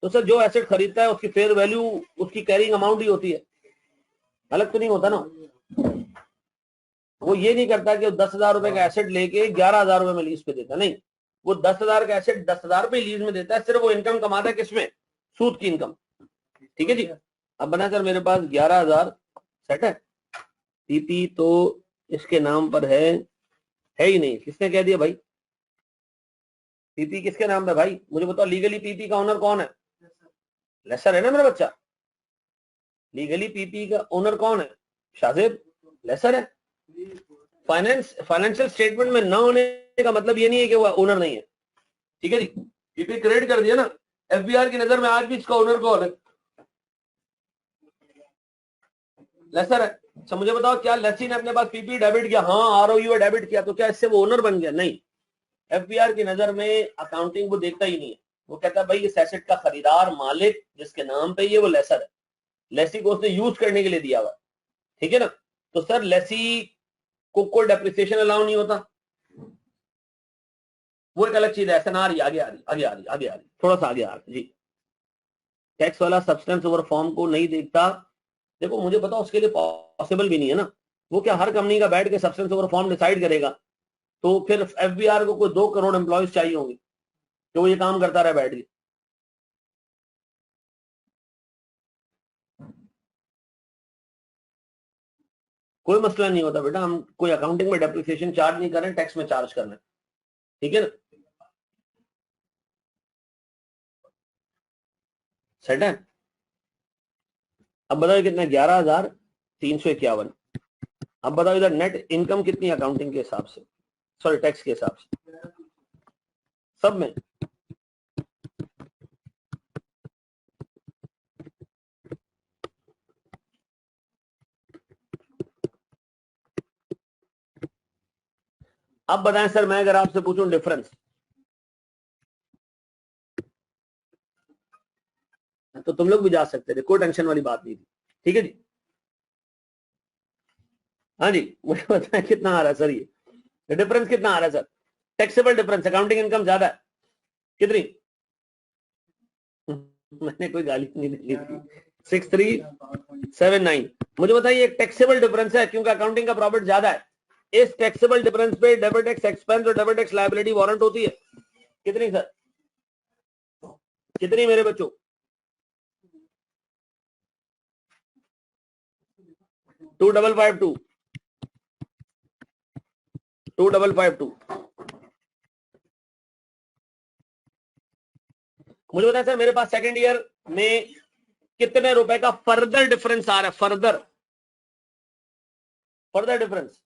तो सर जो एसेट खरीदता है उसकी फेयर वैल्यू उसकी कैरिंग अमाउंट ही होती है, अलग तो नहीं होता ना। वो ये नहीं करता कि 10,000 रुपए का एसेट लेके 11,000 रुपए में लीज पे देता, नहीं। वो 10,000 का एसेट 10,000 रुपए लीज में देता है, सिर्फ वो इनकम कमाता है किसमें? सूद की इनकम। ठीक है जी। अब बना सर मेरे पास 11,000 सेट है, पीपी तो इसके नाम पर है ही नहीं। किसने कह दिया भाई पीपी किसके नाम पे? भाई मुझे बताओ, लीगली पीपी का ओनर कौन है? लेसर है ना मेरा बच्चा। लीगली पीपी का ओनर कौन है? शाजिब, लेसर है। फाइनेंशियल स्टेटमेंट में ना होने का मतलब ये नहीं है कि वो ओनर नहीं है। ठीक है जी। पीपी क्रेडिट कर दिया ना, एफबीआर की नजर में आज भी इसका ओनर कौन है? लेसर है। अच्छा मुझे बताओ, क्या लेसी ने अपने पास पीपी डेबिट किया? हाँ, आरओयू डेबिट किया, तो क्या इससे वो ओनर बन गया? नहीं। एफबीआर की नजर में अकाउंटिंग वो देखता ही नहीं है। वो कहता है भाई इस एसेट का खरीदार मालिक जिसके नाम पे ये वो लेसर है, लेसी को उसने यूज करने के लिए दिया हुआ। ठीक है ना। तो सर लेसी को कोई डेप्रिसिएशन अलाउ नहीं होता, वो एक अलग चीज है। एसएनआर आगे आ रही, थोड़ा सा आगे आ रही जी। टैक्स वाला सब्सटेंस ओवर फॉर्म को नहीं देखता। देखो मुझे पता उसके लिए पॉसिबल भी नहीं है ना। वो क्या हर कंपनी का बैठ के सब्सटेंस ओवर फॉर्म डिसाइड करेगा? तो फिर एफबीआर को कोई 2 करोड़ एम्प्लॉयज चाहिए होंगे तो वो ये काम करता रहा बैठ के। कोई मसला नहीं होता बेटा, हम कोई अकाउंटिंग में डेप्रिसिएशन चार्ज नहीं कर रहे हैं, टैक्स में चार्ज करना है। ठीक है ना। सेट है। अब बताओ कितना? 11,351। अब बताओ इधर नेट इनकम कितनी अकाउंटिंग के हिसाब से, सॉरी टैक्स के हिसाब से, सब में। अब बताएं सर, मैं अगर आपसे पूछूं डिफरेंस, तो तुम लोग भी जा सकते थे, कोई टेंशन वाली बात नहीं थी। ठीक है जी। हाँ जी, मुझे बताएं कितना आ रहा है सर ये डिफरेंस कितना आ रहा है sir? Taxable difference, accounting income ज्यादा है कितनी? मैंने कोई गाली नहीं दी थी। 6379। मुझे बताइए एक टैक्सेबल डिफरेंस है क्योंकि अकाउंटिंग का प्रॉफिट ज्यादा है। इस टैक्सेबल डिफरेंस पे डेबिट टैक्स एक्सपेंस और डेबिट टैक्स लायबिलिटी वारंट होती है कितनी सर? कितनी मेरे बच्चों? 2552 2552। मुझे बताया सर मेरे पास सेकंड ईयर में कितने रुपए का फर्दर डिफरेंस आ रहा है? फर्दर डिफरेंस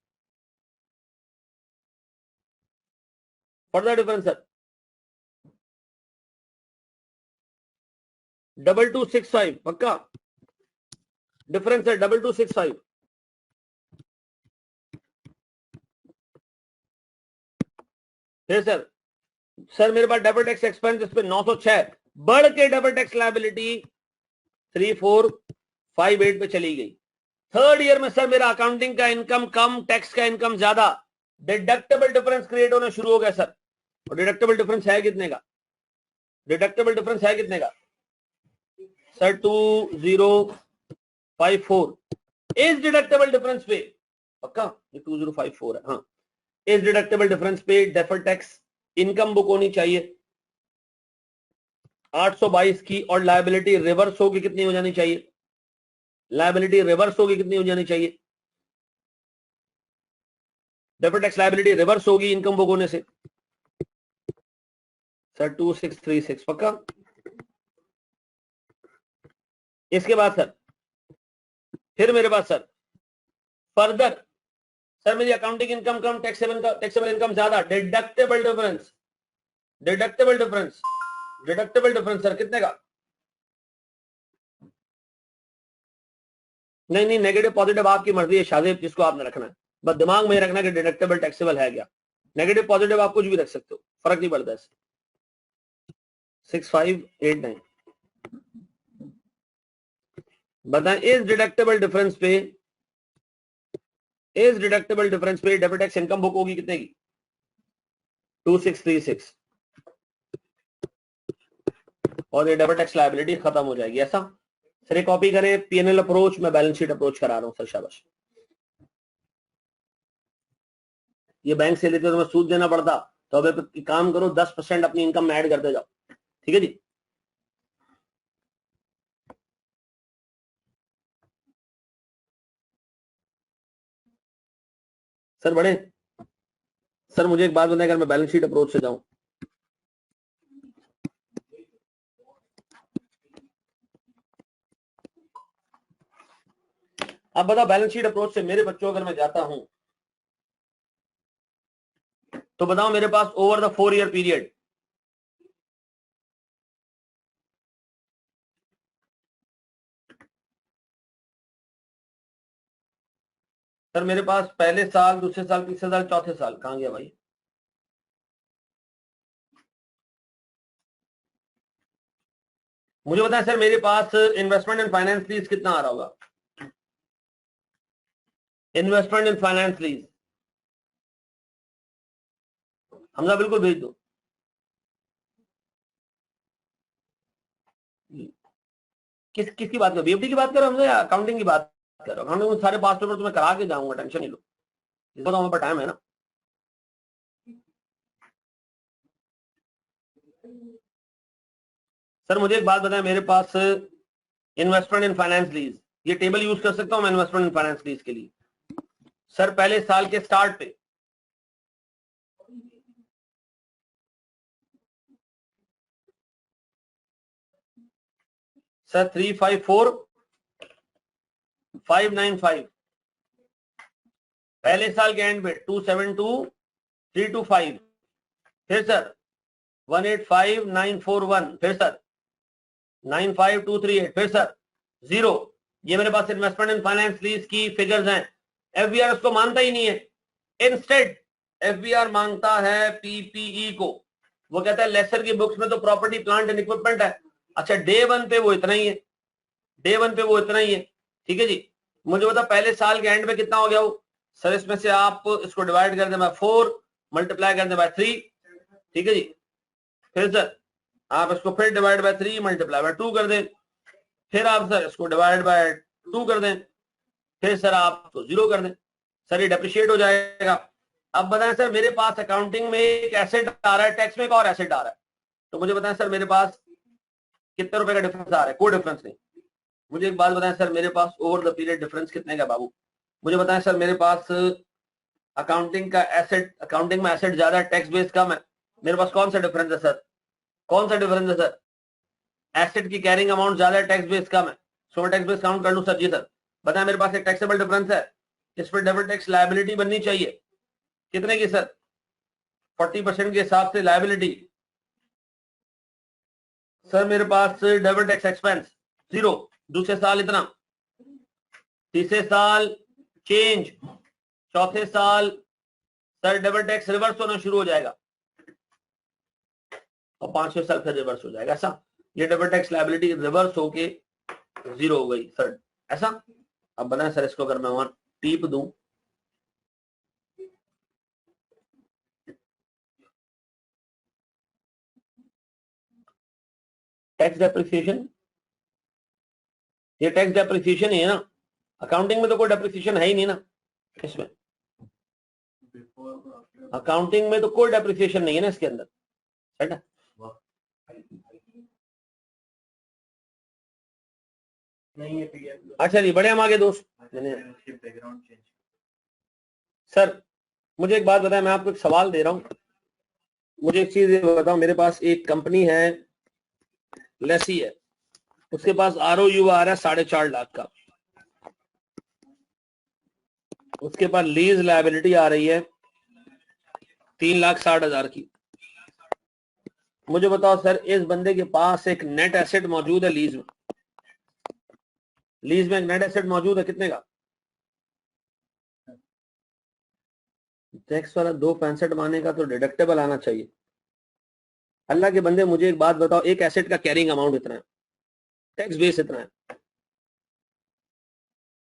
सर 2265 पक्का डिफरेंस है 2265। फिर सर मेरे पास डबल टैक्स एक्सपेंस इस पे 906 बढ़ के डबल टैक्स लायबिलिटी 3458 पे चली गई। थर्ड ईयर में सर मेरा अकाउंटिंग का इनकम कम, टैक्स का इनकम ज्यादा, डिडक्टेबल डिफरेंस क्रिएट होना शुरू हो गया सर। और डिडक्टेबल डिफरेंस है कितने का? सर 2054 इस डिडक्टेबल डिफरेंस पे पक्का ये 2054 है। हाँ, इस डिडक्टेबल डिफरेंस पे डेफर्ड टैक्स इनकम बुक होनी चाहिए 822 की, और लायबिलिटी रिवर्स होगी कितनी हो जानी चाहिए? डेफर्ड टैक्स लायबिलिटी रिवर्स होगी इनकम बुक होने से। सर 2636 पक्का। इसके बाद सर फिर मेरे पास सर फर्दर सर मेरी अकाउंटिंग इनकम कम टैक्सेबल इनकम ज्यादा, डिडक्टेबल डिफरेंस सर कितने का? नहीं नेगेटिव पॉजिटिव आपकी मर्जी है शाजिब, जिसको आपने रखना है, बस दिमाग में रखना कि डिडक्टेबल टैक्सेबल है क्या। नेगेटिव पॉजिटिव आप कुछ भी रख सकते हो, फर्क नहीं पड़ता है। 6589 बताएं, इस डिडक्टेबल डिफरेंस पे डेबिट टैक्स इनकम बुक होगी कितने की? 2636 और ये डेबिट टैक्स लायबिलिटी खत्म हो जाएगी। ऐसा सर ये कॉपी करें, पीएनएल अप्रोच, मैं बैलेंस शीट अप्रोच करा रहा हूं सर, शाबाश। ये बैंक से लेते तो मैं सूद देना पड़ता, तो अब काम करो 10% अपनी इनकम में ऐड करते जाओ, ठीक है जी। सर बड़े सर मुझे एक बात बताएं, अगर मैं बैलेंस शीट अप्रोच से जाऊं, अब बताओ बैलेंस शीट अप्रोच से मेरे बच्चों अगर मैं जाता हूं तो बताओ मेरे पास over the 4 year period sir मेरे पास पहले साल, दूसरे साल, तीसरे साल, चौथे साल कहां गया भाई? मुझे बताएं सर मेरे पास इन्वेस्टमेंट एंड फाइनेंस लीज कितना आ रहा होगा? Investment and finance lease Hamza बिल्कुल भेज दो। किसकी बात करो? बीएफडी की बात करो हमसे या अकाउंटिंग की बात करो? अकाउंटिंग में सारे पास पेपर तुम्हें करा के जाऊंगा, टेंशन नहीं लो, इसको तो हमारे पास टाइम है ना। सर मुझे एक बात बताएं, मेरे पास इन्वेस्टमेंट इन फाइनेंस लीज, ये टेबल यूज कर सकता हूं मैं इन्वेस्टमेंट इन फाइनेंस लीज के लिए? सर पहले साल के स्टार्ट पे सर 354595, पहले साल के एंड पे 272325, फिर सर 185941, फिर सर 95238, फिर सर 0। ये मेरे पास इन्वेस्टमेंट इन फाइनेंस लीज की फिगर्स हैं। एफबीआर उसको मानता ही नहीं है, इंस्टेड एफबीआर मांगता है पीपीई को। वो कहता है लेसर की बुक्स में तो प्रॉपर्टी प्लांट एंड इक्विपमेंट है। अच्छा डे 1 पे वो इतना ही है, डे 1 पे वो इतना ही है, ठीक है जी। मुझे बता पहले साल के एंड पे कितना हो गया वो? सर इसमें से आप इसको डिवाइड कर दें बाय 4, मल्टीप्लाई कर दें बाय 3, ठीक है जी। फिर सर आप इसको फिर डिवाइड बाय 3 मल्टीप्लाई बाय 2 कर दें, फिर आप सर इसको डिवाइड बाय 2 कर दें, फिर सर आप तो 0 कर दें, सर ये डेप्रिशिएट हो जाएगा। अब बताएं सर मेरे पास अकाउंटिंग में एक एसेट आ रहा है, टैक्स में एक और एसेट आ रहा है, तो मुझे बताएं सर मेरे पास कितने रुपए का डिफरेंस आ रहा है? कोई डिफरेंस नहीं। मुझे एक बात बताएं सर मेरे पास ओवर द पीरियड डिफरेंस कितने का बाबू? मुझे बताएं सर मेरे पास अकाउंटिंग का एसेट, अकाउंटिंग में एसेट ज्यादा है, टैक्स बेस कम है, मेरे पास कौन सा डिफरेंस है सर? कौन सा डिफरेंस है सर? एसेट की कैरिंग अमाउंट ज्यादा है, टैक्स बेस कम है, सो मैं टैक्स बेस काउंट कर लूं सर? जी सर। बताएं मेरे पास एक टैक्सेबल डिफरेंस है, इस पर डेबिट टैक्स लायबिलिटी बननी चाहिए, कितने की सर? 40% के हिसाब से लायबिलिटी। सर मेरे पास डेबिट टैक्स एक्सपेंस 0, दूसरे साल इतना, तीसरे साल चेंज, चौथे साल सर डेबिट टैक्स रिवर्स होना शुरू हो जाएगा और 5वें साल फिर रिवर्स हो जाएगा। ऐसा ये डेबिट टैक्स लायबिलिटी रिवर्स होके 0 हो गई सर, ऐसा। अब बताएं सर इसको अगर मैं वहां टीप दूं, टैक्स डेप्रिसिएशन, ये टैक्स डेप्रिसिएशन ही है ना, अकाउंटिंग में तो कोई डेप्रिसिएशन है ही नहीं ना इसमें, अकाउंटिंग में तो कोई डेप्रिसिएशन नहीं है ना इसके अंदर, राइट है? अच्छा जी बड़े हम आगे दोस्त। सर मुझे एक बात बताएं, मैं आपको एक सवाल दे रहा हूं, मुझे एक चीज बताओ, मेरे पास एक कंपनी है लेसी है, उसके पास ROU आ रहा है 4.5 लाख का, उसके पास लीज लायबिलिटी आ रही है 3,60,000 की। मुझे बताओ सर, इस बंदे के पास एक नेट एसेट मौजूद है लीज में, लीज में एक नेट एसेट मौजूद है कितने का? टैक्स वाला 2.65 माने का तो डिडक्टेबल आना चाहिए। अल्लाह के बंदे मुझे एक बात बताओ, एक एसेट का कैरिंग अमाउंट इतना है, टैक्स बेस इतना है,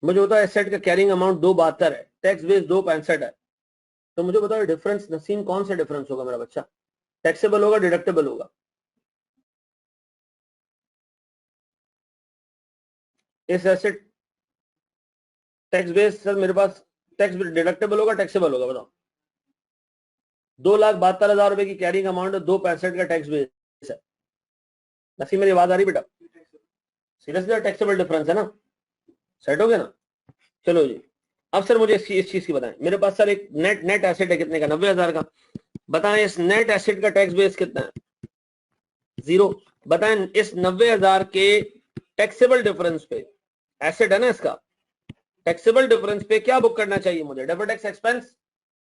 मुझे बताओ एसेट का कैरिंग अमाउंट 2.72 है, टैक्स बेस 2.65 है, तो मुझे बताओ डिफरेंस नसीम कौन सा डिफरेंस होगा मेरा बच्चा? टैक्सेबल होगा डिडक्टेबल होगा? इस एसेट टैक्स बेस सर मेरे पास टैक्स डिडक्टेबल होगा टैक्सेबल होगा बताओ? 2,72,000 रुपए की कैरिंग अमाउंट है, 2.65 का टैक्स बेस है। नसीम मेरी आवाज आ रही बेटा? सीरियसली टैक्सेबल डिफरेंस है ना, सेट हो गया ना? चलो जी, अब सर मुझे इस चीज की बताएं, मेरे पास सर एक नेट एसेट है कितने का? 90,000 का। बताएं इस नेट एसेट का टैक्स बेस कितना है? 0। बताएं इस 90,000 के टैक्सेबल डिफरेंस पे, एसेट है ना इसका, टैक्सेबल डिफरेंस पे क्या बुक करना चाहिए मुझे? डेफर्ड टैक्स एक्सपेंस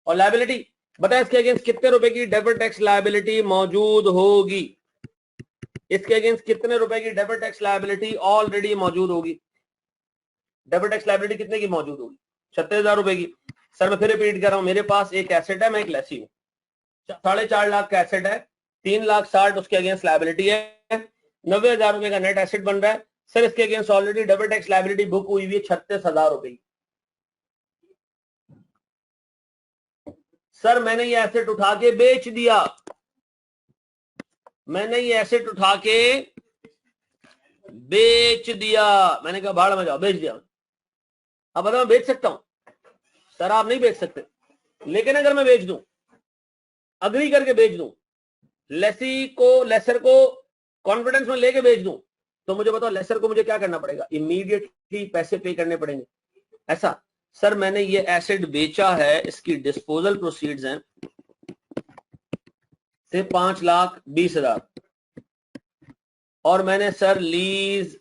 और लायबिलिटी। बताएं इसके अगेंस्ट कितने रुपए की डेफर्ड टैक्स लायबिलिटी मौजूद होगी? इसके अगेंस्ट कितने रुपए की डेफर्ड टैक्स लायबिलिटी ऑलरेडी मौजूद होगी? डेफर्ड टैक्स लायबिलिटी कितने की मौजूद होगी? 36,000 रुपए की। सर मैं फिर रिपीट कर रहा हूं, मेरे पास एक एसेट है, मैं एक लेसी हूं, 4.5 लाख का एसेट है, 3,60,000 उसके अगेंस्ट लायबिलिटी है, 90,000 रुपए का नेट एसेट बन रहा है। सर इसके against already debit tax liability book हुई हुई है 36,000 रुपए की। सर मैंने ये एसेट उठा के बेच दिया, मैंने ये एसेट उठा के बेच दिया, मैंने कहा भाड़ में जाओ, बेच दिया। अब बताओ मैं बेच सकता हूं? सर आप नहीं बेच सकते, लेकिन अगर मैं बेच दूं, अग्री करके बेच दूं, लेसी को लेसर को कॉन्फिडेंस में लेके बेच दूं, तो मुझे बताओ लेसर को मुझे क्या करना पड़ेगा? इमीडिएटली पैसे पे करने पड़ेंगे, ऐसा? सर मैंने ये एसेट बेचा है, इसकी डिस्पोजल प्रोसीड्स हैं से 5,20,000 और मैंने सर लीज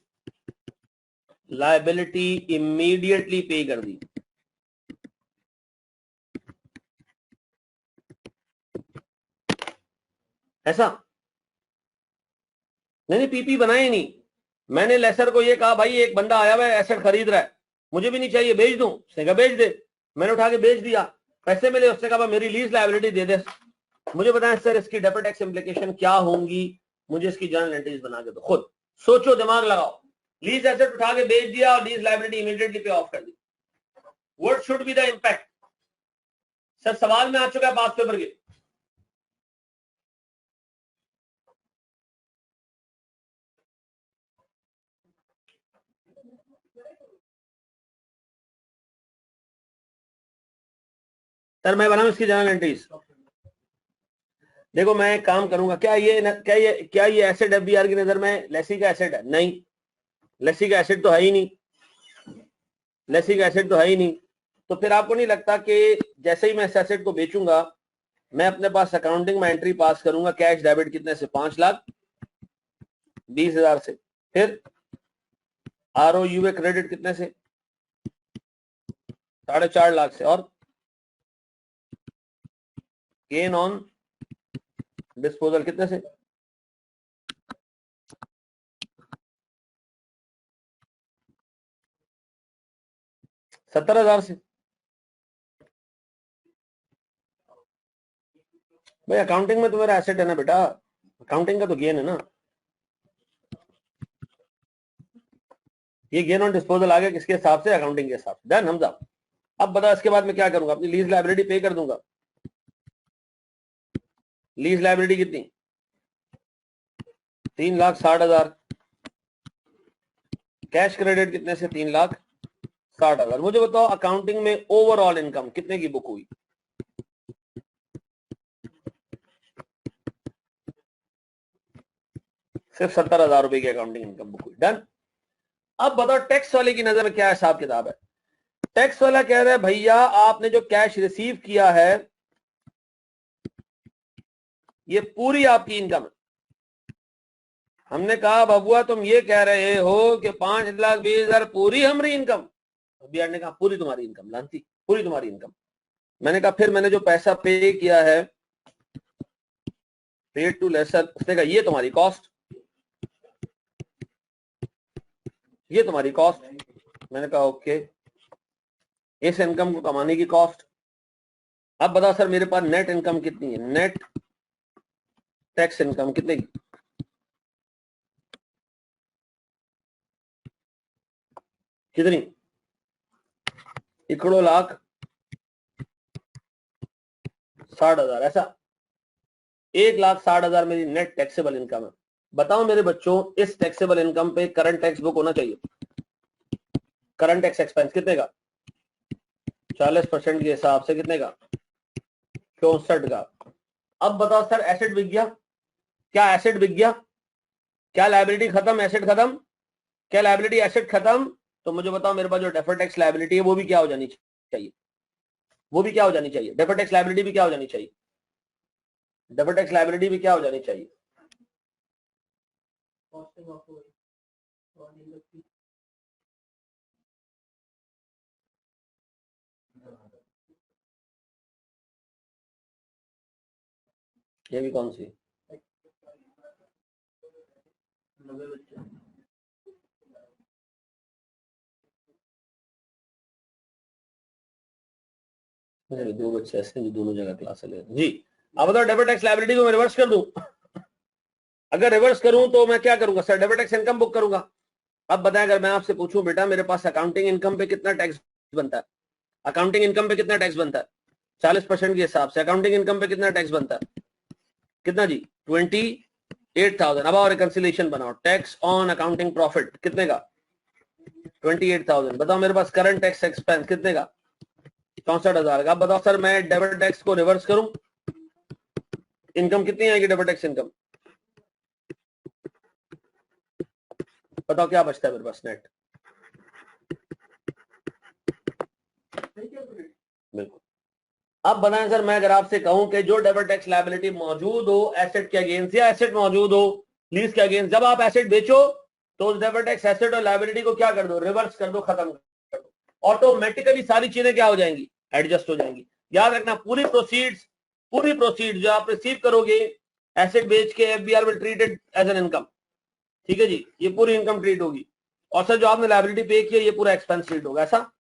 लायबिलिटी इमीडिएटली पे कर दी। ऐसा? नहीं पीपी बनाए नहीं, मैंने लेसर को ये कहा भाई एक बंदा आया हुआ है एसेट खरीद रहा है, मुझे भी नहीं चाहिए, बेच दूं? उसने कहा बेच दे। मैंने उठा के बेच दिया, पैसे मिले, उसने कहा मेरी लीज लायबिलिटी दे दे। मुझे बताएं सर इसकी डेफर्ड टैक्स इंप्लीकेशन क्या होंगी? मुझे इसकी जर्नल एंट्रीज बना के दो, खुद सोचो, दिमाग लगाओ। लीज एसेट उठा के बेच दिया और lease liability immediately pay off कर दी, what should be the impact? Sir सवाल में आ चुका है पास पेपर के। सर मैं बनाऊं इसकी जर्नल एंट्रीज? देखो मैं एक काम करूंगा, क्या ये एसेट एफबीआर की नजर में लेसी का एसेट है? नहीं, लेसी का एसेट तो है ही नहीं, लेसी का एसेट तो है ही नहीं। तो फिर आपको नहीं लगता कि जैसे ही मैं इस एसेट को बेचूंगा, मैं अपने पास अकाउंटिंग में एंट्री पास करूंगा, कैश डेबिट कितने से? 5,20,000 से, फिर ROU क्रेडिट कितने से? 4.5 लाख से, और गेन ऑन डिस्पोजल कितने से? 70,000 से। भाई अकाउंटिंग में तो मेरा एसेट है ना बेटा, अकाउंटिंग का तो गेन है ना, ये गेन ऑन डिस्पोजल आ गया किसके हिसाब से? अकाउंटिंग के हिसाब से। डन हमजा। अब बता इसके बाद मैं क्या करूंगा? अपनी लीज लायबिलिटी पे कर दूंगा। लीज लायबिलिटी कितनी? 3,60,000। कैश क्रेडिट कितने से? 3,60,000। मुझे बताओ अकाउंटिंग में ओवरऑल इनकम कितने की बुक हुई? सिर्फ 70,000 रुपए की अकाउंटिंग इनकम बुक हुई। डन। अब बताओ टैक्स वाले की नजर में क्या हिसाब किताब है? टैक्स वाला कह रहा है भैया आपने जो कैश रिसीव किया है ये पूरी आपकी इनकम है, हमने कहा बबुआ तुम ये कह रहे हो कि 5,20,000 पूरी हमारी इनकम। बीआर ने कहा पूरी तुम्हारी इनकम लांती, पूरी तुम्हारी इनकम। मैंने कहा फिर मैंने जो पैसा पे किया है पेड टू लेसर, उसने कहा ये तुम्हारी कॉस्ट, ये तुम्हारी कॉस्ट। मैंने कहा ओके, इस इनकम को कमाने की कॉस्ट। अब बताओ सर मेरे पास नेट इनकम कितनी है, नेट टैक्स इनकम कितनी, कितनी, 1,60,000, ऐसा 1,60,000 मेरी नेट टैक्सेबल इनकम है। बताओ मेरे बच्चों इस टैक्सेबल इनकम पे करंट टैक्स बुक होना चाहिए। करंट टैक्स एक्सपेंस कितने का, 40% के हिसाब से कितने का, 64 का। अब बताओ सर एसेट बिक गया, क्या एसेट बिक गया, क्या लायबिलिटी खत्म, एसेट खत्म, क्या लायबिलिटी एसेट खत्म। तो मुझे बताओ मेरे पास जो डेफर्ड टैक्स लायबिलिटी है वो भी क्या हो जानी चाहिए, वो भी क्या हो जानी चाहिए, डेफर्ड टैक्स लायबिलिटी भी क्या हो जानी चाहिए, डेफर्ड टैक्स लायबिलिटी भी क्या हो जानी चाहिए। ये भी कौन सी, मेरे दो बच्चे ऐसे हैं जो दोनों जगह क्लास ले जी। अब बताओ डेबिट टैक्स लायबिलिटी को मैं रिवर्स कर दूं, अगर रिवर्स करूं तो मैं क्या करूंगा sir, debit tax income book करूंगा। अब बताएं अगर मैं आपसे पूछूं बेटा मेरे पास अकाउंटिंग इनकम पे कितना टैक्स बनता है, अकाउंटिंग इनकम पे कितना टैक्स बनता है, 40% के हिसाब से अकाउंटिंग इनकम पे कितना टैक्स बनता है, कितना जी, 28,000। अब और रिकंसिलिएशन बनाओ, टैक्स ऑन अकाउंटिंग प्रॉफिट कितने का, 28,000। बताओ मेरे पास करंट टैक्स एक्सपेंस कितने का, 64,000 का। अब बताओ सर मैं डेबिट टैक्स को रिवर्स करूं, इनकम कितनी आएगी डेबिट टैक्स इनकम, बताओ क्या बचता है मेरे पास नेट। बिल्कुल। अब बनाएं सर मैं अगर आपसे कहूं कि जो डेबिट टैक्स लायबिलिटी मौजूद हो एसेट के अगेंस्ट या एसेट मौजूद हो लीज के अगेंस्ट, जब आप एसेट बेचो तो उस डेबिट टैक्स एसेट और लायबिलिटी को क्या कर दो, रिवर्स कर दो, खत्म कर दो, ऑटोमेटिकली सारी चीजें क्या हो जाएंगी, एडजस्ट हो जाएंगी। याद रखना पूरी प्रोसीड जो आप रिसीव करोगे एसेट बेच के FBR will treated as an income, ठीक है जी, ये पूरी इनकम ट्रीट होगी। और सर जो आपने लायबिलिटी पे किया ये पूरा एक्सपेंस ट्रीट होगा, ऐसा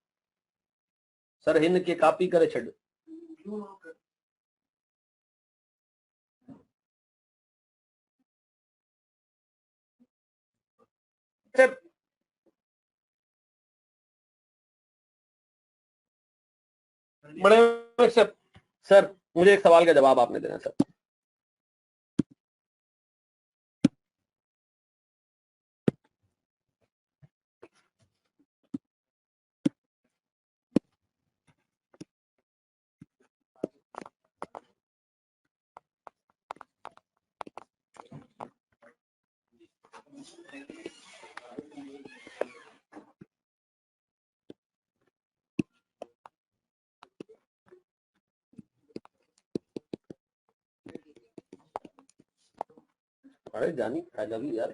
सर हिंद के कॉपी करे छड़। सर बड़े सर मुझे एक सवाल का जवाब आपने देना सर। अरे जानी यार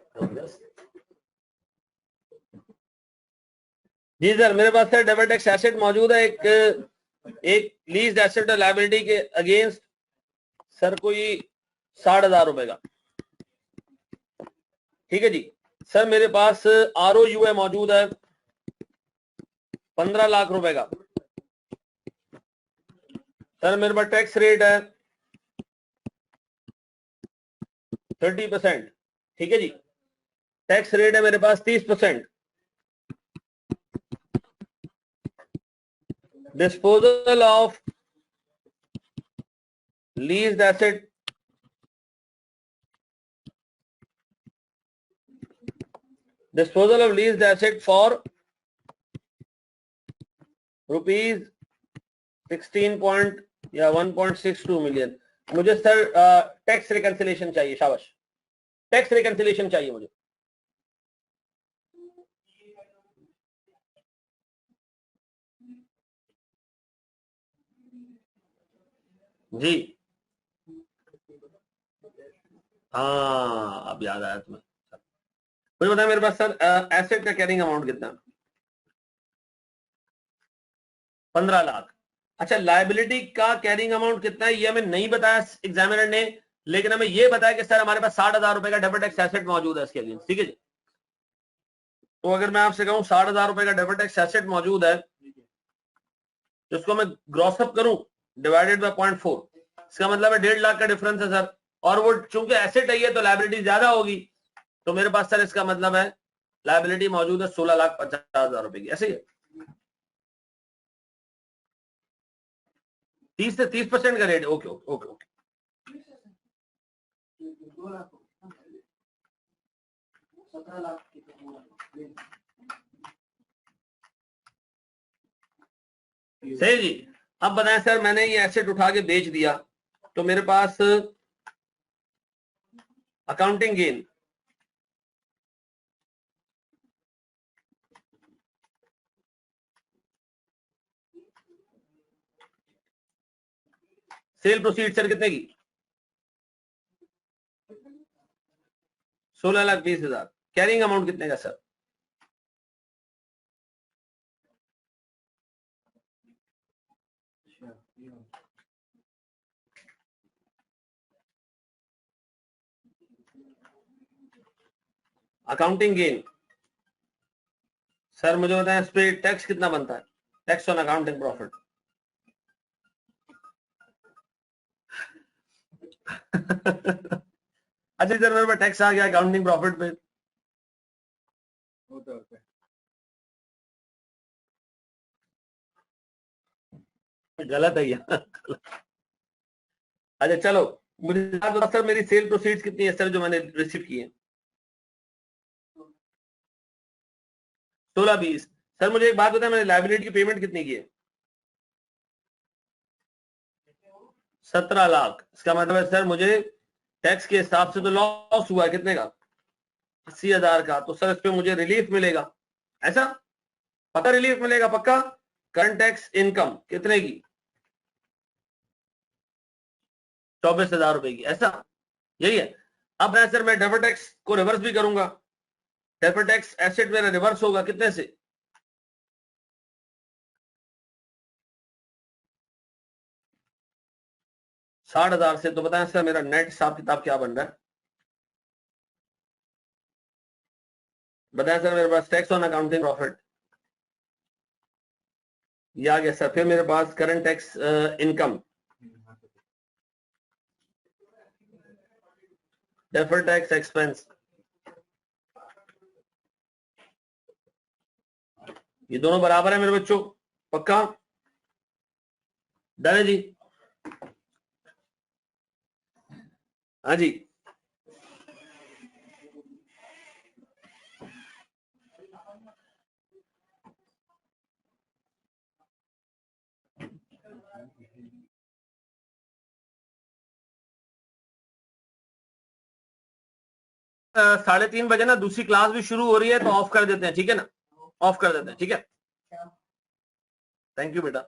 जी सर मेरे पास सर डेबिट टैक्स एसेट मौजूद है एक लीज एसेट और लायबिलिटी के अगेंस्ट सर कोई 60,000 रुपए का, ठीक है जी। सर मेरे पास आरओयू है मौजूद है 15 लाख रुपए का। सर मेरे पास टैक्स रेट है 30%, ठीक है जी, टैक्स रेट है मेरे पास 30%। Disposal of leased asset, disposal of leased asset for rupees 16 या 1.62 मिलियन। मुझे सर टैक्स रिकंसिलेशन चाहिए, शाबाश, टैक्स रिकंसिलेशन चाहिए मुझे। जी हाँ अब याद आया तुम्हें, मुझे बताया मेरे पास सर एसेट का कैरिंग अमाउंट कितना? 15 लाख। अच्छा, लायबिलिटी का कैरिंग अमाउंट कितना है ये हमें नहीं बताया एग्जामिनर ने, लेकिन हमें ये बताया कि सर हमारे पास 60,000 रुपए का डेबिट टैक्स एसेट मौजूद है इसके अगेंस्ट। ठीक है जी। तो अगर मैं आपसे कहूं 60,000 रुपए का डेबिट टैक्स एसेट मौजूद है, जिसको मैं ग्रॉस अप करूं डिवाइडेड बाय 0.4, इसका मतलब है 1.5 लाख का डिफरेंस है सर, और वो चूंकि एसेट है तो लायबिलिटी ज्यादा होगी, तो मेरे पास सर इसका मतलब है लायबिलिटी मौजूद है 16,50,000 रुपए की। ऐसे ही 30 से 30% का rate. Okay okay okay okay. सही जी। अब बताएं सर, मैंने ये एसेट उठा के बेच दिया, तो मेरे पास accounting gain sale proceed sir कितने की? 16,20,000। कैरिंग अमाउंट कितने का सर? अकाउंटिंग गेन सर मुझे बताएं, इस पे टैक्स कितना बनता है? Tax on accounting profit. अच्छा सर, मेरे पास टैक्स आ गया अकाउंटिंग प्रॉफिट पे। गलत है क्या? अच्छा चलो, मुझे सर मेरी सेल प्रोसीड्स कितनी है सर जो मैंने रिसीव की है? 16-20। सर मुझे एक बात बताएं, मैंने लायबिलिटी की पेमेंट कितनी की है? 17 लाख। इसका मतलब है सर मुझे टैक्स के हिसाब से तो लॉस हुआ है कितने का? 80,000 का। तो सर इस पे मुझे रिलीफ मिलेगा, ऐसा पक्का रिलीफ मिलेगा पक्का? करंट टैक्स इनकम कितने की? 24,000 रुपए की, ऐसा यही है। अब मैं सर मैं डेफर्ड टैक्स को रिवर्स भी करूंगा, डेफर्ड टैक्स एसेट मेरा रिवर्स होगा कितने से? 60,000 से। तो बताएं सर मेरा नेट हिसाब किताब क्या बन रहा है? बताएं सर, मेरे पास टैक्स ऑन अकाउंटिंग प्रॉफिट ये आ गया सर। फिर मेरे पास current tax income, deferred tax expense, ये दोनों बराबर है मेरे बच्चों, पक्का? डन है जी? हाँ जी। साढ़े 3 बजे ना दूसरी क्लास भी शुरू हो रही है, तो ऑफ कर देते हैं, ठीक है ना? ऑफ कर देते हैं, ठीक है? थैंक यू बेटा।